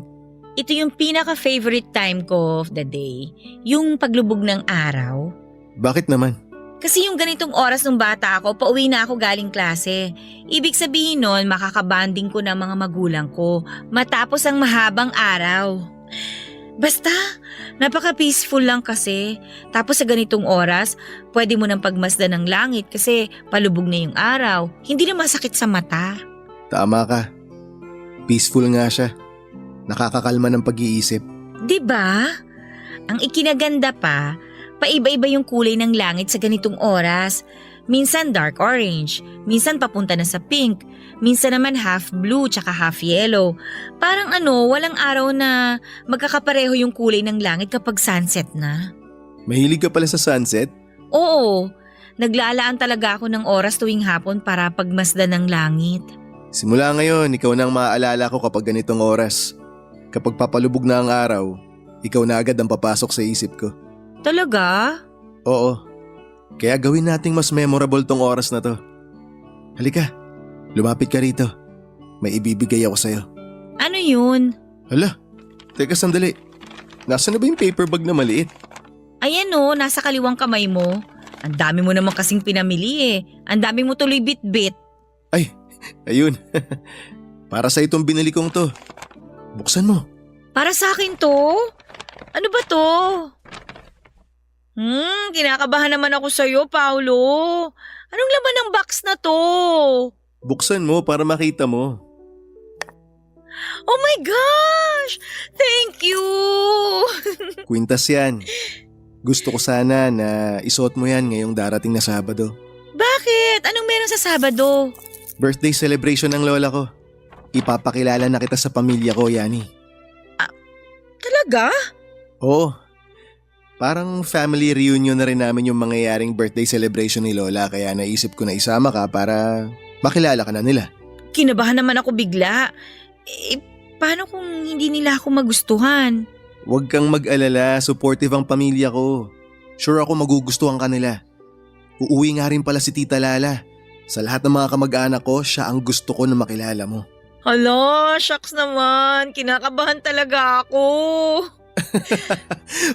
Ito yung pinaka-favorite time ko of the day. Yung paglubog ng araw. Bakit naman? Kasi yung ganitong oras ng bata ako, pauwi na ako galing klase. Ibig sabihin nun, makakabanding ko ng mga magulang ko matapos ang mahabang araw. Basta, napaka-peaceful lang kasi. Tapos sa ganitong oras, pwede mo nang pagmasdan ng langit kasi palubog na yung araw. Hindi na masakit sa mata. Tama ka. Peaceful nga siya. Nakakakalma ng pag-iisip. 'Di ba? Ang ikinaganda pa, paiba-iba yung kulay ng langit sa ganitong oras. Minsan dark orange, minsan papunta na sa pink, minsan naman half blue tsaka half yellow. Parang walang araw na magkakapareho yung kulay ng langit kapag sunset na. Mahilig ka pala sa sunset? Oo, naglalaan talaga ako ng oras tuwing hapon para pagmasdan ng langit. Simula ngayon, ikaw na ang maaalala ko kapag ganitong oras. Kapag papalubog na ang araw, ikaw na agad ang papasok sa isip ko. Talaga? Oo. Kaya gawin nating mas memorable tong oras na to. Halika, lumapit ka rito. May ibibigay ako sa'yo. Ano yun? Hala, teka sandali. Nasaan na ba yung paper bag na maliit? Ayan nasa kaliwang kamay mo. Ang dami mo naman kasing pinamili Ang dami mo tuloy bit-bit. Ay, ayun. Para sa itong binili kong to. Buksan mo. Para sa akin to? Ano ba to? Kinakabahan naman ako sa'yo, Paolo. Anong laman ng box na to? Buksan mo para makita mo. Oh my gosh! Thank you! Kwintas yan. Gusto ko sana na isuot mo yan ngayong darating na Sabado. Bakit? Anong meron sa Sabado? Birthday celebration ng lola ko. Ipapakilala na kita sa pamilya ko, Yani. Talaga? Oo. Parang family reunion na rin namin yung mangyayaring birthday celebration ni Lola kaya naisip ko na isama ka para makilala ka na nila. Kinabahan naman ako bigla. Paano kung hindi nila ako magustuhan? Huwag kang mag-alala, supportive ang pamilya ko. Sure ako magugustuhan ka nila. Uuwi nga rin pala si Tita Lala. Sa lahat ng mga kamag-anak ko, siya ang gusto ko na makilala mo. Hala, shucks naman. Kinakabahan talaga ako.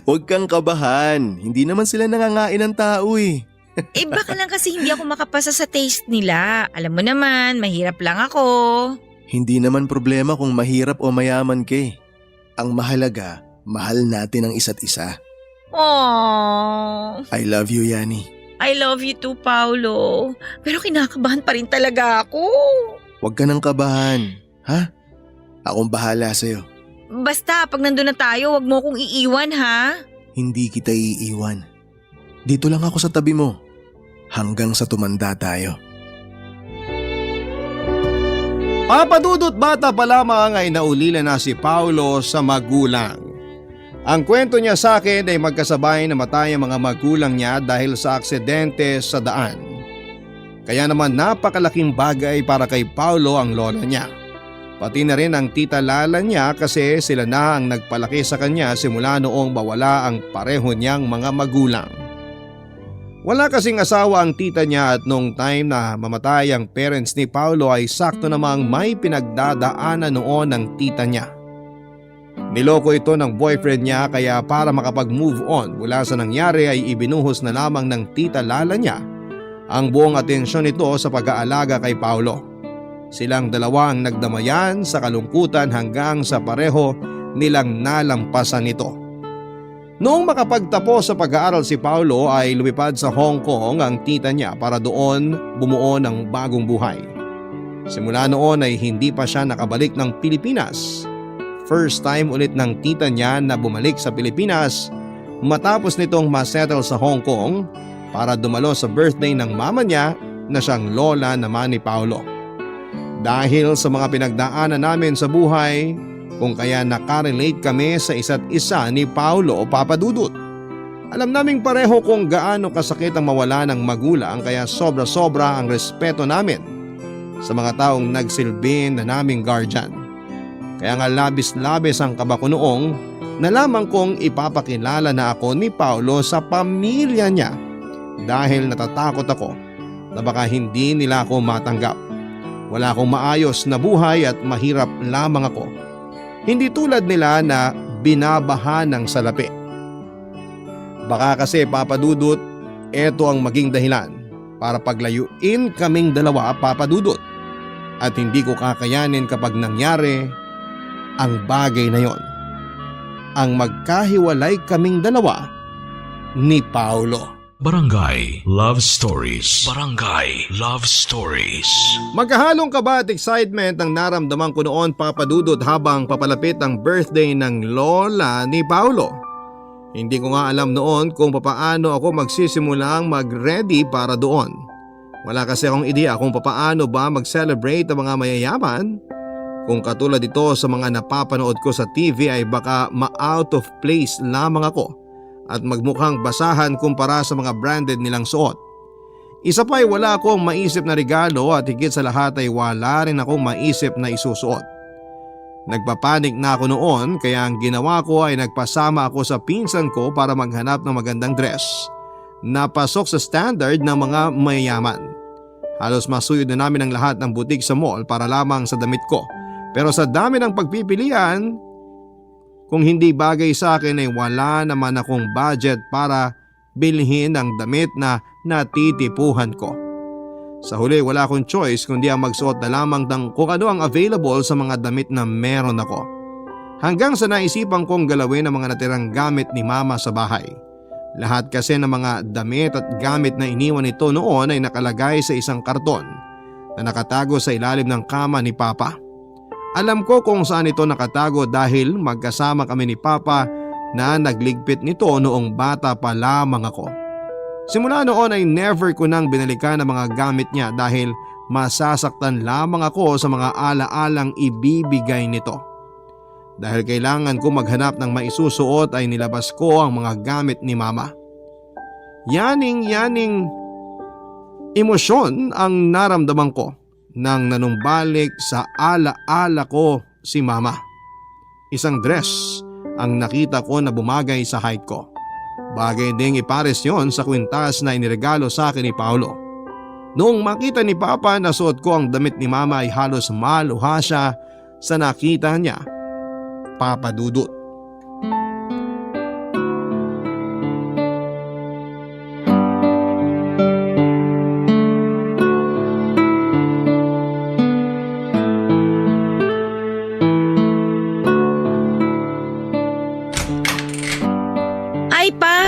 Huwag kang kabahan. Hindi naman sila nangangain ng tao eh. Baka lang kasi hindi ako makapasa sa taste nila. Alam mo naman, mahirap lang ako. Hindi naman problema kung mahirap o mayaman ka eh. Ang mahalaga, mahal natin ang isa't isa. Aww. I love you, Yani. I love you too, Paolo. Pero kinakabahan pa rin talaga ako. Huwag ka nang kabahan. Ha? Akong bahala sa'yo. Basta, pag nandun na tayo, wag mo akong iiwan, ha? Hindi kita iiwan. Dito lang ako sa tabi mo. Hanggang sa tumanda tayo. Papadudot bata pa lamang ay naulila na si Paolo sa magulang. Ang kwento niya sa akin ay magkasabay namatay ang mga magulang niya dahil sa aksidente sa daan. Kaya naman napakalaking bagay para kay Paolo ang lola niya. Pati na rin ang tita Lala niya kasi sila na ang nagpalaki sa kanya simula noong mawala ang pareho niyang mga magulang. Wala kasing asawa ang tita niya at noong time na mamatay ang parents ni Paolo ay sakto namang may pinagdadaanan noon ng tita niya. Niloko ito ng boyfriend niya kaya para makapag-move on mula sa nangyari ay ibinuhos na lamang ng tita Lala niya ang buong atensyon nito sa pag-aalaga kay Paolo. Silang dalawa ang nagdamayan sa kalungkutan hanggang sa pareho nilang nalampasan ito. Noong makapagtapos sa pag-aaral si Paolo ay lumipad sa Hong Kong ang tita niya para doon bumuo ng bagong buhay. Simula noon ay hindi pa siya nakabalik ng Pilipinas. First time ulit ng tita niya na bumalik sa Pilipinas matapos nitong masettle sa Hong Kong para dumalo sa birthday ng mama niya na siyang lola naman ni Paolo. Dahil sa mga pinagdaanan namin sa buhay, kung kaya nakarelate kami sa isa't isa ni Paolo o Papa Dudut. Alam naming pareho kung gaano kasakit ang mawala ng magulang kaya sobra-sobra ang respeto namin sa mga taong nagsilbi na naming guardian. Kaya nga labis-labis ang kaba ko noong nalaman kong ipapakilala na ako ni Paolo sa pamilya niya dahil natatakot ako na baka hindi nila ako matanggap. Wala akong maayos na buhay at mahirap lamang ako. Hindi tulad nila na binabaha ng salapi. Baka kasi Papa Dudut, eto ang maging dahilan para paglayuin kaming dalawa Papa Dudut. At hindi ko kakayanin kapag nangyari ang bagay na yon. ang magkahiwalay kaming dalawa ni Paolo. Barangay Love Stories. Barangay Love Stories. Magkahalong kaba at excitement ang naramdaman ko noon, Papa Dudut, habang papalapit ang birthday ng lola ni Paolo. Hindi ko nga alam noon kung papaano ako magsisimulang mag-ready para doon. Wala kasi akong ideya kung papaano ba mag-celebrate ang mga mayayaman. Kung katulad ito sa mga napapanood ko sa TV ay baka ma-out of place lamang ako at magmukhang basahan kumpara sa mga branded nilang suot. Isa pa ay wala akong maisip na regalo at higit sa lahat ay wala rin akong maisip na isusuot. Nagpapanik na ako noon kaya ang ginawa ko ay nagpasama ako sa pinsan ko para maghanap ng magandang dress na pasok sa standard ng mga mayayaman. Halos masuyod na namin ang lahat ng butik sa mall para lamang sa damit ko. Pero sa dami ng pagpipilian, kung hindi bagay sa akin ay wala naman akong budget para bilhin ang damit na natitipuhan ko. Sa huli wala akong choice kundi ang magsuot na lamang ng kung ano ang available sa mga damit na meron ako. Hanggang sa naisipan kong galawin ang mga natirang gamit ni Mama sa bahay. Lahat kasi ng mga damit at gamit na iniwan nito noon ay nakalagay sa isang karton na nakatago sa ilalim ng kama ni Papa. Alam ko kung saan ito nakatago dahil magkasama kami ni Papa na nagligpit nito noong bata pa lamang ako. Simula noon ay never ko nang binalikan ang mga gamit niya dahil masasaktan lamang ako sa mga ala-alang ibibigay nito. Dahil kailangan ko maghanap ng maisusuot ay nilabas ko ang mga gamit ni Mama. Yaning emosyon ang naramdaman ko nang nanumbalik sa ala-ala ko si Mama. Isang dress ang nakita ko na bumagay sa height ko. Bagay ding ipares yon sa kwintas na iniregalo sa akin ni Paolo. Noong makita ni Papa na suot ko ang damit ni Mama ay halos maluha siya sa nakita niya, Papa Dudut.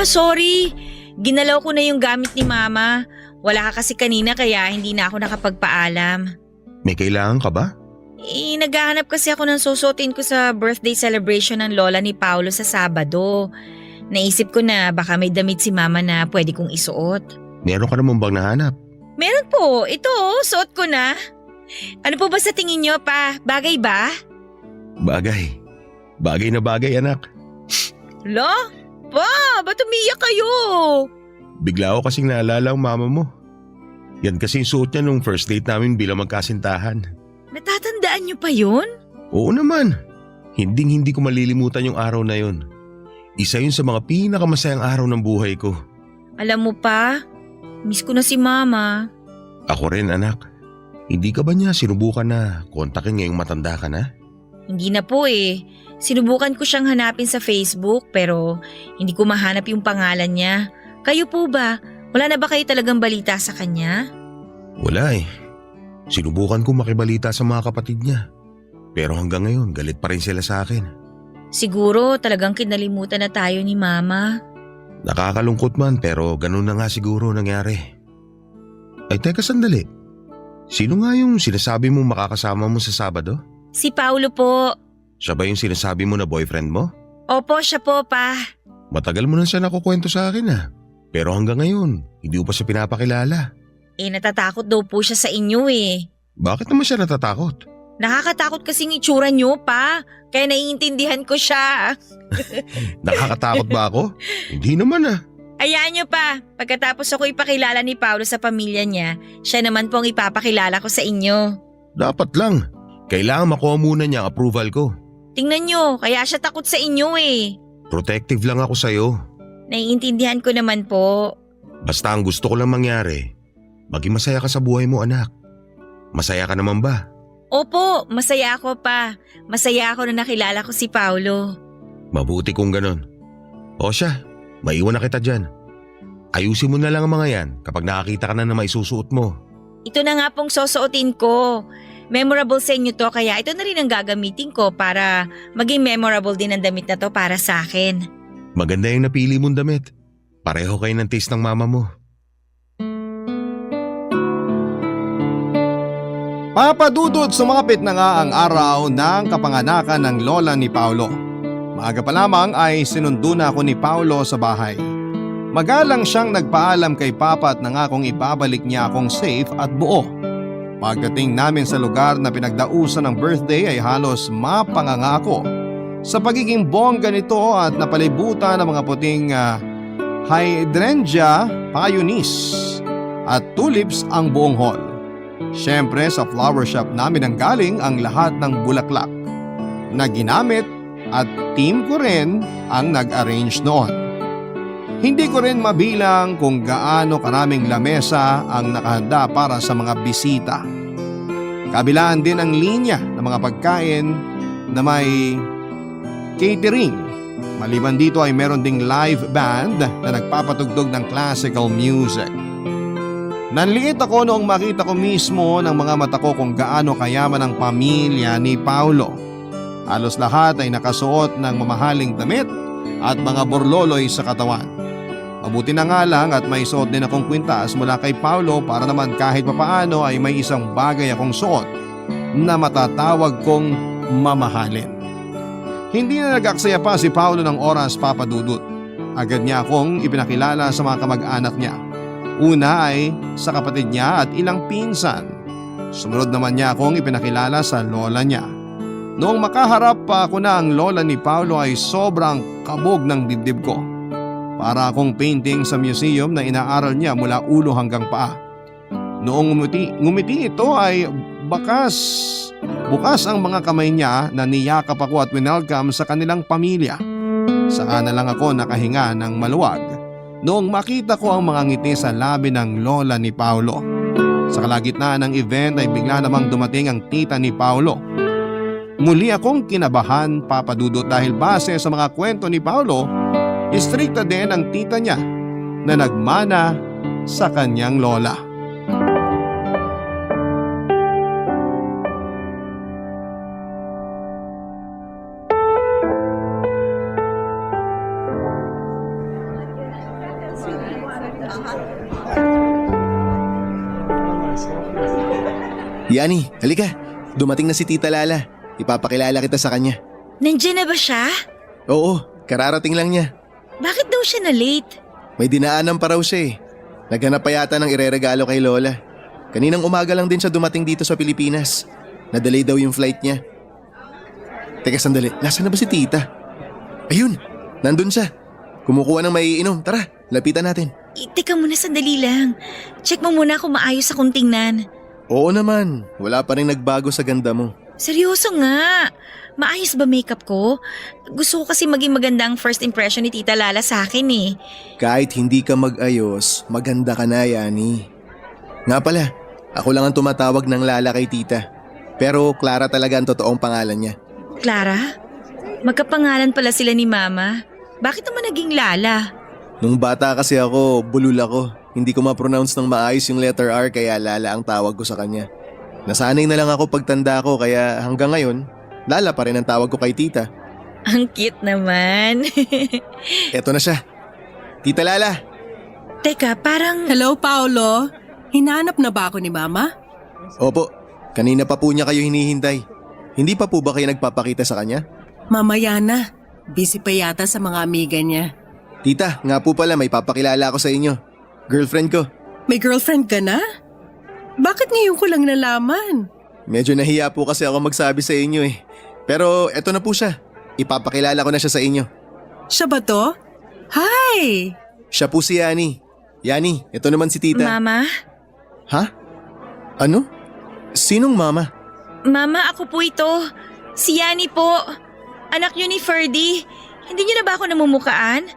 Sorry. Ginalaw ko na yung gamit ni Mama. Wala ka kasi kanina kaya hindi na ako nakapagpaalam. May kailangan ka ba? Naghahanap kasi ako ng susuotin ko sa birthday celebration ng lola ni Paolo sa Sabado. Naisip ko na baka may damit si Mama na pwede kong isuot. Meron ka naman bang nahanap? Meron po. Ito, suot ko na. Ano po ba sa tingin nyo, Pa? Bagay ba? Bagay. Bagay na bagay, anak. Lo? Pa, ba't umiyak kayo? Bigla ako kasing naalala ang mama mo. Yan kasi yung suot niya nung first date namin bilang magkasintahan. Natatandaan niyo pa yun? Oo naman. Hindi ko malilimutan yung araw na yun. Isa yun sa mga pinakamasayang araw ng buhay ko. Alam mo pa, miss ko na si Mama. Ako rin, anak. Hindi ka ba niya sinubukan na kontakin ngayong matanda ka na? Hindi na po eh. Sinubukan ko siyang hanapin sa Facebook pero hindi ko mahanap yung pangalan niya. Kayo po ba? Wala na ba kayo talagang balita sa kanya? Wala eh. Sinubukan ko makibalita sa mga kapatid niya. Pero hanggang ngayon galit pa rin sila sa akin. Siguro talagang kinalimutan na tayo ni Mama. Nakakalungkot man pero ganun na nga siguro nangyari. Ay teka sandali. Sino nga yung sinasabi mo makakasama mo sa Sabado? Si Paolo po. Siya ba yung sinasabi mo na boyfriend mo? Opo, siya po, Pa. Matagal mo na siya nakukwento sa akin Pero hanggang ngayon, hindi mo pa siya pinapakilala. Natatakot daw po siya sa inyo eh. Bakit naman siya natatakot? Nakakatakot kasing itsura niyo, Pa. Kaya naiintindihan ko siya. Nakakatakot ba ako? Hindi naman Ayaan niyo pa, pagkatapos ako ipakilala ni Paolo sa pamilya niya, siya naman po ang ipapakilala ko sa inyo. Dapat lang. Kailangan makuha muna niya ang approval ko. Tingnan niyo, kaya siya takot sa inyo eh. Protective lang ako sa'yo. Naiintindihan ko naman po. Basta ang gusto ko lang mangyari, maging masaya ka sa buhay mo, anak. Masaya ka naman ba? Opo, masaya ako, Pa. Masaya ako na nakilala ko si Paolo. Mabuti kung ganon. O siya, maiwan na kita dyan. Ayusin mo na lang ang mga yan kapag nakakita ka na maisusuot mo. Ito na nga pong susuotin ko. Memorable sa inyo to kaya ito na rin ang gagamitin ko para maging memorable din ang damit na to para sa akin. Maganda yung napili mong damit. Pareho kayo ng taste ng mama mo. Papadudot, sumapit na nga ang araw ng kapanganakan ng lola ni Paolo. Maaga pa lamang ay sinundo na ako ni Paolo sa bahay. Magalang siyang nagpaalam kay Papa at nangakong ibabalik niya akong safe at buo. Pagdating namin sa lugar na pinagdausan ng birthday ay halos mapangangako sa pagiging bongga nito at napalibutan ng mga puting hydrangea, pioneers at tulips ang buong hall. Siyempre sa flower shop namin ang galing ang lahat ng bulaklak na ginamit at team ko rin ang nag-arrange noon. Hindi ko rin mabilang kung gaano karaming lamesa ang nakahanda para sa mga bisita. Kabilaan din ang linya ng mga pagkain na may catering. Maliban dito ay meron ding live band na nagpapatugtog ng classical music. Nanliit ako noong makita ko mismo ng mga mata ko kung gaano kayaman ang pamilya ni Paolo. Halos lahat ay nakasuot ng mamahaling damit at mga borloloy sa katawan. Mabuti na nga lang at may suot din akong kwintas mula kay Paolo para naman kahit papaano ay may isang bagay akong suot na matatawag kong mamahalin. Hindi na nag-aksaya pa si Paolo ng oras, Papa Dudut. Agad niya akong ipinakilala sa mga kamag-anak niya. Una ay sa kapatid niya at ilang pinsan. Sumunod naman niya akong ipinakilala sa lola niya. Noong makaharap pa ako na ang lola ni Paolo ay sobrang kabog ng dibdib ko. Para akong painting sa museum na inaaral niya mula ulo hanggang paa. Noong ngumiti ito ay bukas ang mga kamay niya na niyakap ako at winelcome sa kanilang pamilya. Saka na lang ako nakahinga ng maluwag noong makita ko ang mga ngiti sa labi ng lola ni Paolo. Sa kalagitnaan ng event ay bigla namang dumating ang tita ni Paolo. Muli akong kinabahan, Papa Dudut, dahil base sa mga kwento ni Paolo, istrikta din ang tita niya na nagmana sa kanyang lola. Yani, halika. Dumating na si Tita Lala. Ipapakilala kita sa kanya. Nandiyan na ba siya? Oo, kararating lang niya. Bakit daw siya na late? May dinaanan pa raw siya eh. Naghanap pa yata ng ireregalo kay Lola. Kaninang umaga lang din siya dumating dito sa Pilipinas. Na-delay daw yung flight niya. Teka sandali, nasaan na ba si Tita? Ayun, nandun siya. Kumukuha ng maiinom. Tara, lapitan natin. Teka muna, sandali lang. Check mo muna kung maayos akong tingnan. Oo naman, wala pa rin nagbago sa ganda mo. Seryoso nga. Maayos ba makeup ko? Gusto ko kasi maging maganda ang first impression ni Tita Lala sa akin eh. Kahit hindi ka mag-ayos, maganda ka na, Yani. Nga pala, ako lang ang tumatawag ng Lala kay Tita. Pero Clara talaga ang totoong pangalan niya. Clara? Magkapangalan pala sila ni Mama. Bakit naman naging Lala? Nung bata kasi ako, bulol ako. Hindi ko ma-pronounce ng maayos yung letter R kaya Lala ang tawag ko sa kanya. Nasanay na lang ako pagtanda ko kaya hanggang ngayon, Lala pa rin ang tawag ko kay Tita. Ang cute naman. Eto na siya. Tita Lala. Teka, parang... Hello, Paolo. Hinanap na ba ako ni Mama? Opo, kanina pa po niya kayo hinihintay. Hindi pa po ba kayo nagpapakita sa kanya? Mamaya na. Busy pa yata sa mga amiga niya. Tita, nga po pala may papakilala ako sa inyo. Girlfriend ko. May girlfriend ka na? Bakit ngayon ko lang nalaman? Medyo nahiya po kasi ako magsabi sa inyo eh. Pero eto na po siya. Ipapakilala ko na siya sa inyo. Siya ba to? Hi! Siya po si Yani. Yani, eto naman si Tita. Mama? Ha? Ano? Sinong mama? Mama, ako po ito. Si Yani po. Anak niyo ni Ferdy. Hindi niyo na ba ako namumukaan?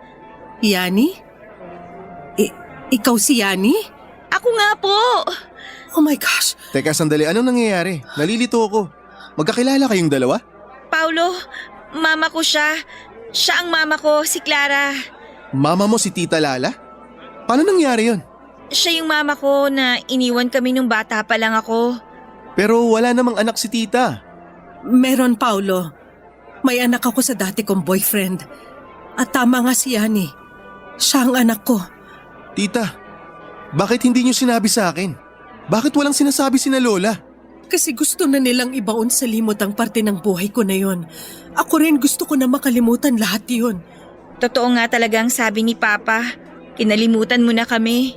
Yani? Ikaw si Yani? Ako nga po. Oh my gosh. Teka sandali, anong nangyayari? Nalilito ako. Magkakilala kayong dalawa? Paulo, mama ko siya. Siya ang mama ko, si Clara. Mama mo si Tita Lala? Paano nangyari yon? Siya yung mama ko na iniwan kami nung bata pa lang ako. Pero wala namang anak si tita. Meron, Paulo. May anak ako sa dati kong boyfriend. At tama nga si Yani. Siya ang anak ko. Tita, bakit hindi niyo sinabi sa akin? Bakit walang sinasabi sina Lola? Kasi gusto na nilang ibaon sa limot ang parte ng buhay ko na yon. Ako rin gusto ko na makalimutan lahat yun. Totoo nga talaga ang sabi ni Papa. Kinalimutan mo na kami.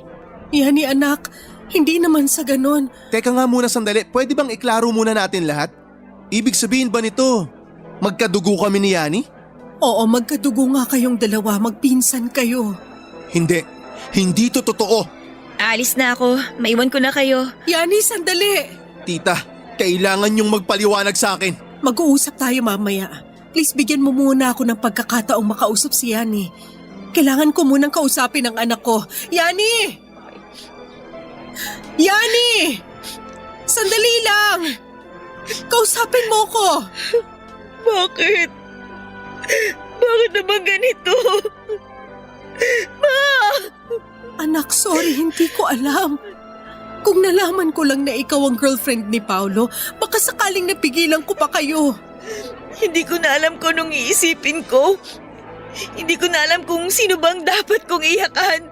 Yani anak, hindi naman sa ganon. Teka nga muna sandali, pwede bang iklaro muna natin lahat? Ibig sabihin ba nito, magkadugo kami ni Yani? Oo, magkadugo nga kayong dalawa, magpinsan kayo. Hindi to totoo. Alis na ako. Maiwan ko na kayo. Yani, sandali! Tita, kailangan niyong magpaliwanag sa akin. Mag-uusap tayo mamaya. Please bigyan mo muna ako ng pagkakataong makausap si Yani. Kailangan ko munang kausapin ang anak ko. Yani! Yani! Sandali lang! Kausapin mo ko! Bakit? Bakit naman ganito? Ma! Anak, sorry, hindi ko alam. Kung nalaman ko lang na ikaw ang girlfriend ni Paulo, baka sakaling napigilan ko pa kayo. Hindi ko na alam kung anong iisipin ko. Hindi ko na alam kung sino bang dapat kong iyakan.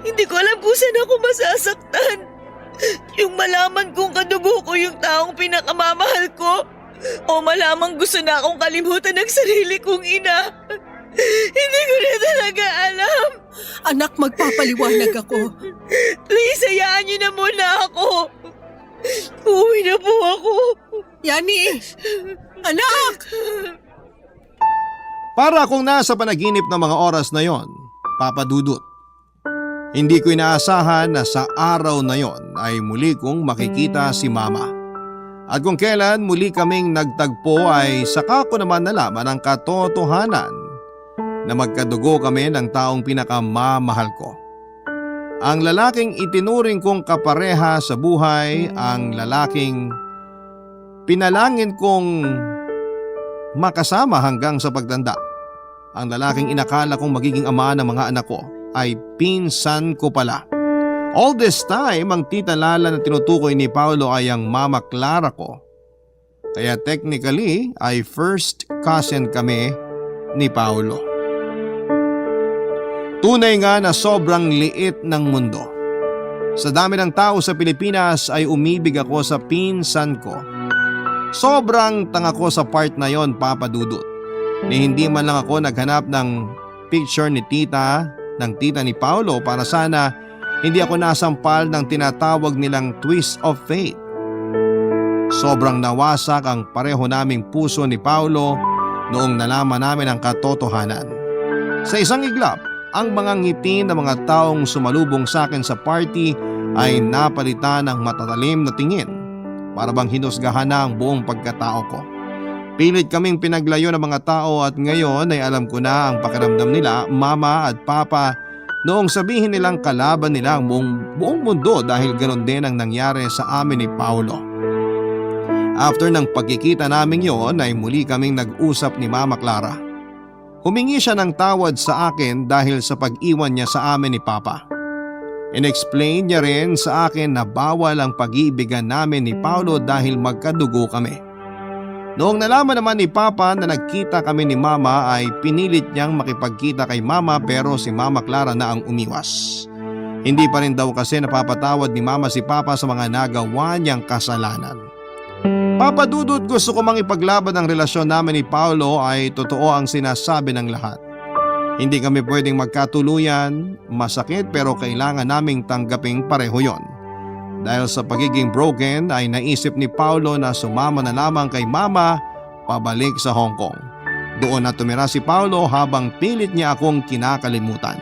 Hindi ko alam kung saan ako masasaktan. Yung malaman kong kadugo ko yung taong pinakamamahal ko, o malamang gusto na akong kalimutan ng sarili kong ina. Hindi ko na talaga alam. Anak, magpapaliwanag ako. Please, hayaan niyo na muna ako. Uuwi na po ako. Yani! Anak! Para akong nasa panaginip ng mga oras na yon, Papa Dudut. Hindi ko inaasahan na sa araw na yon ay muli kong makikita si Mama. At kung kailan muli kaming nagtagpo ay saka ko naman nalaman ang katotohanan na magkadugo kami ng taong pinakamamahal ko. Ang lalaking itinuring kong kapareha sa buhay, ang lalaking pinalangin kong makasama hanggang sa pagtanda. Ang lalaking inakala kong magiging ama ng mga anak ko ay pinsan ko pala. All this time, ang tita Lala na tinutukoy ni Paulo ay ang Mama Clara ko. Kaya technically ay first cousin kami ni Paulo. Tunay nga na sobrang liit ng mundo. Sa dami ng tao sa Pilipinas ay umibig ako sa pinsan ko. Sobrang tanga ko sa part na yon, Papa Dudut. Ni hindi man lang ako naghanap ng picture ni tita, ng tita ni Paulo para sana hindi ako nasampal ng tinatawag nilang twist of fate. Sobrang nawasak ang pareho naming puso ni Paulo noong nalaman namin ang katotohanan. Sa isang iglap, ang mga ngiti ng mga taong sumalubong sa akin sa party ay napalitan ng matatalim na tingin para bang hinusgahan na ang buong pagkatao ko. Pilit kaming pinaglayo ng mga tao at ngayon ay alam ko na ang pakiramdam nila, Mama at Papa, noong sabihin nilang kalaban nila ang buong mundo dahil ganon din ang nangyari sa amin ni Paulo. After ng pagkikita namin yon ay muli kaming nag-usap ni Mama Clara. Humingi siya ng tawad sa akin dahil sa pag-iwan niya sa amin ni Papa. In-explain niya rin sa akin na bawal ang pag-iibigan namin ni Paulo dahil magkadugo kami. Noong nalaman naman ni Papa na nagkita kami ni Mama ay pinilit niyang makipagkita kay Mama pero si Mama Clara na ang umiwas. Hindi pa rin daw kasi napapatawad ni Mama si Papa sa mga nagawa niyang kasalanan. Papa Dudut, gusto ko mang ipaglaban ang relasyon namin ni Paulo ay totoo ang sinasabi ng lahat. Hindi kami pwedeng magkatuluyan, masakit pero kailangan naming tanggaping pareho yon. Dahil sa pagiging broken ay naisip ni Paulo na sumama na lamang kay Mama pabalik sa Hong Kong. Doon na tumira si Paulo habang pilit niya akong kinakalimutan.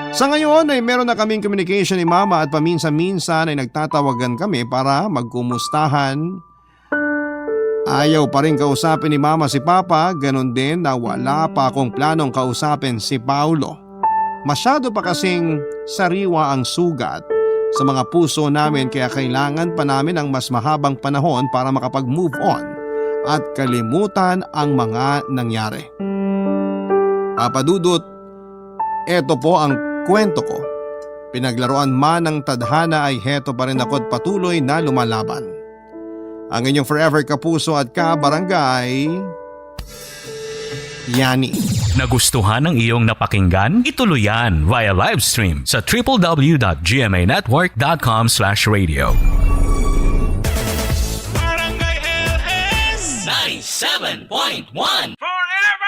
Sa ngayon ay meron na kaming communication ni Mama at paminsan-minsan ay nagtatawagan kami para magkumustahan. Ayaw pa rin kausapin ni Mama si Papa, ganun din na wala pa akong planong kausapin si Paulo. Masyado pa kasing sariwa ang sugat sa mga puso namin kaya kailangan pa namin ng mas mahabang panahon para makapag-move on at kalimutan ang mga nangyari. Papa Dudut, eto po ang kwento ko. Pinaglaruan man ng tadhana ay heto pa rin ako't patuloy na lumalaban. ang inyong forever kapuso at kabarangay, Yani. Nagustuhan ng iyong napakinggan? Ituloy yan via live stream sa www.gmanetwork.com/radio. Barangay LS 97.1 Forever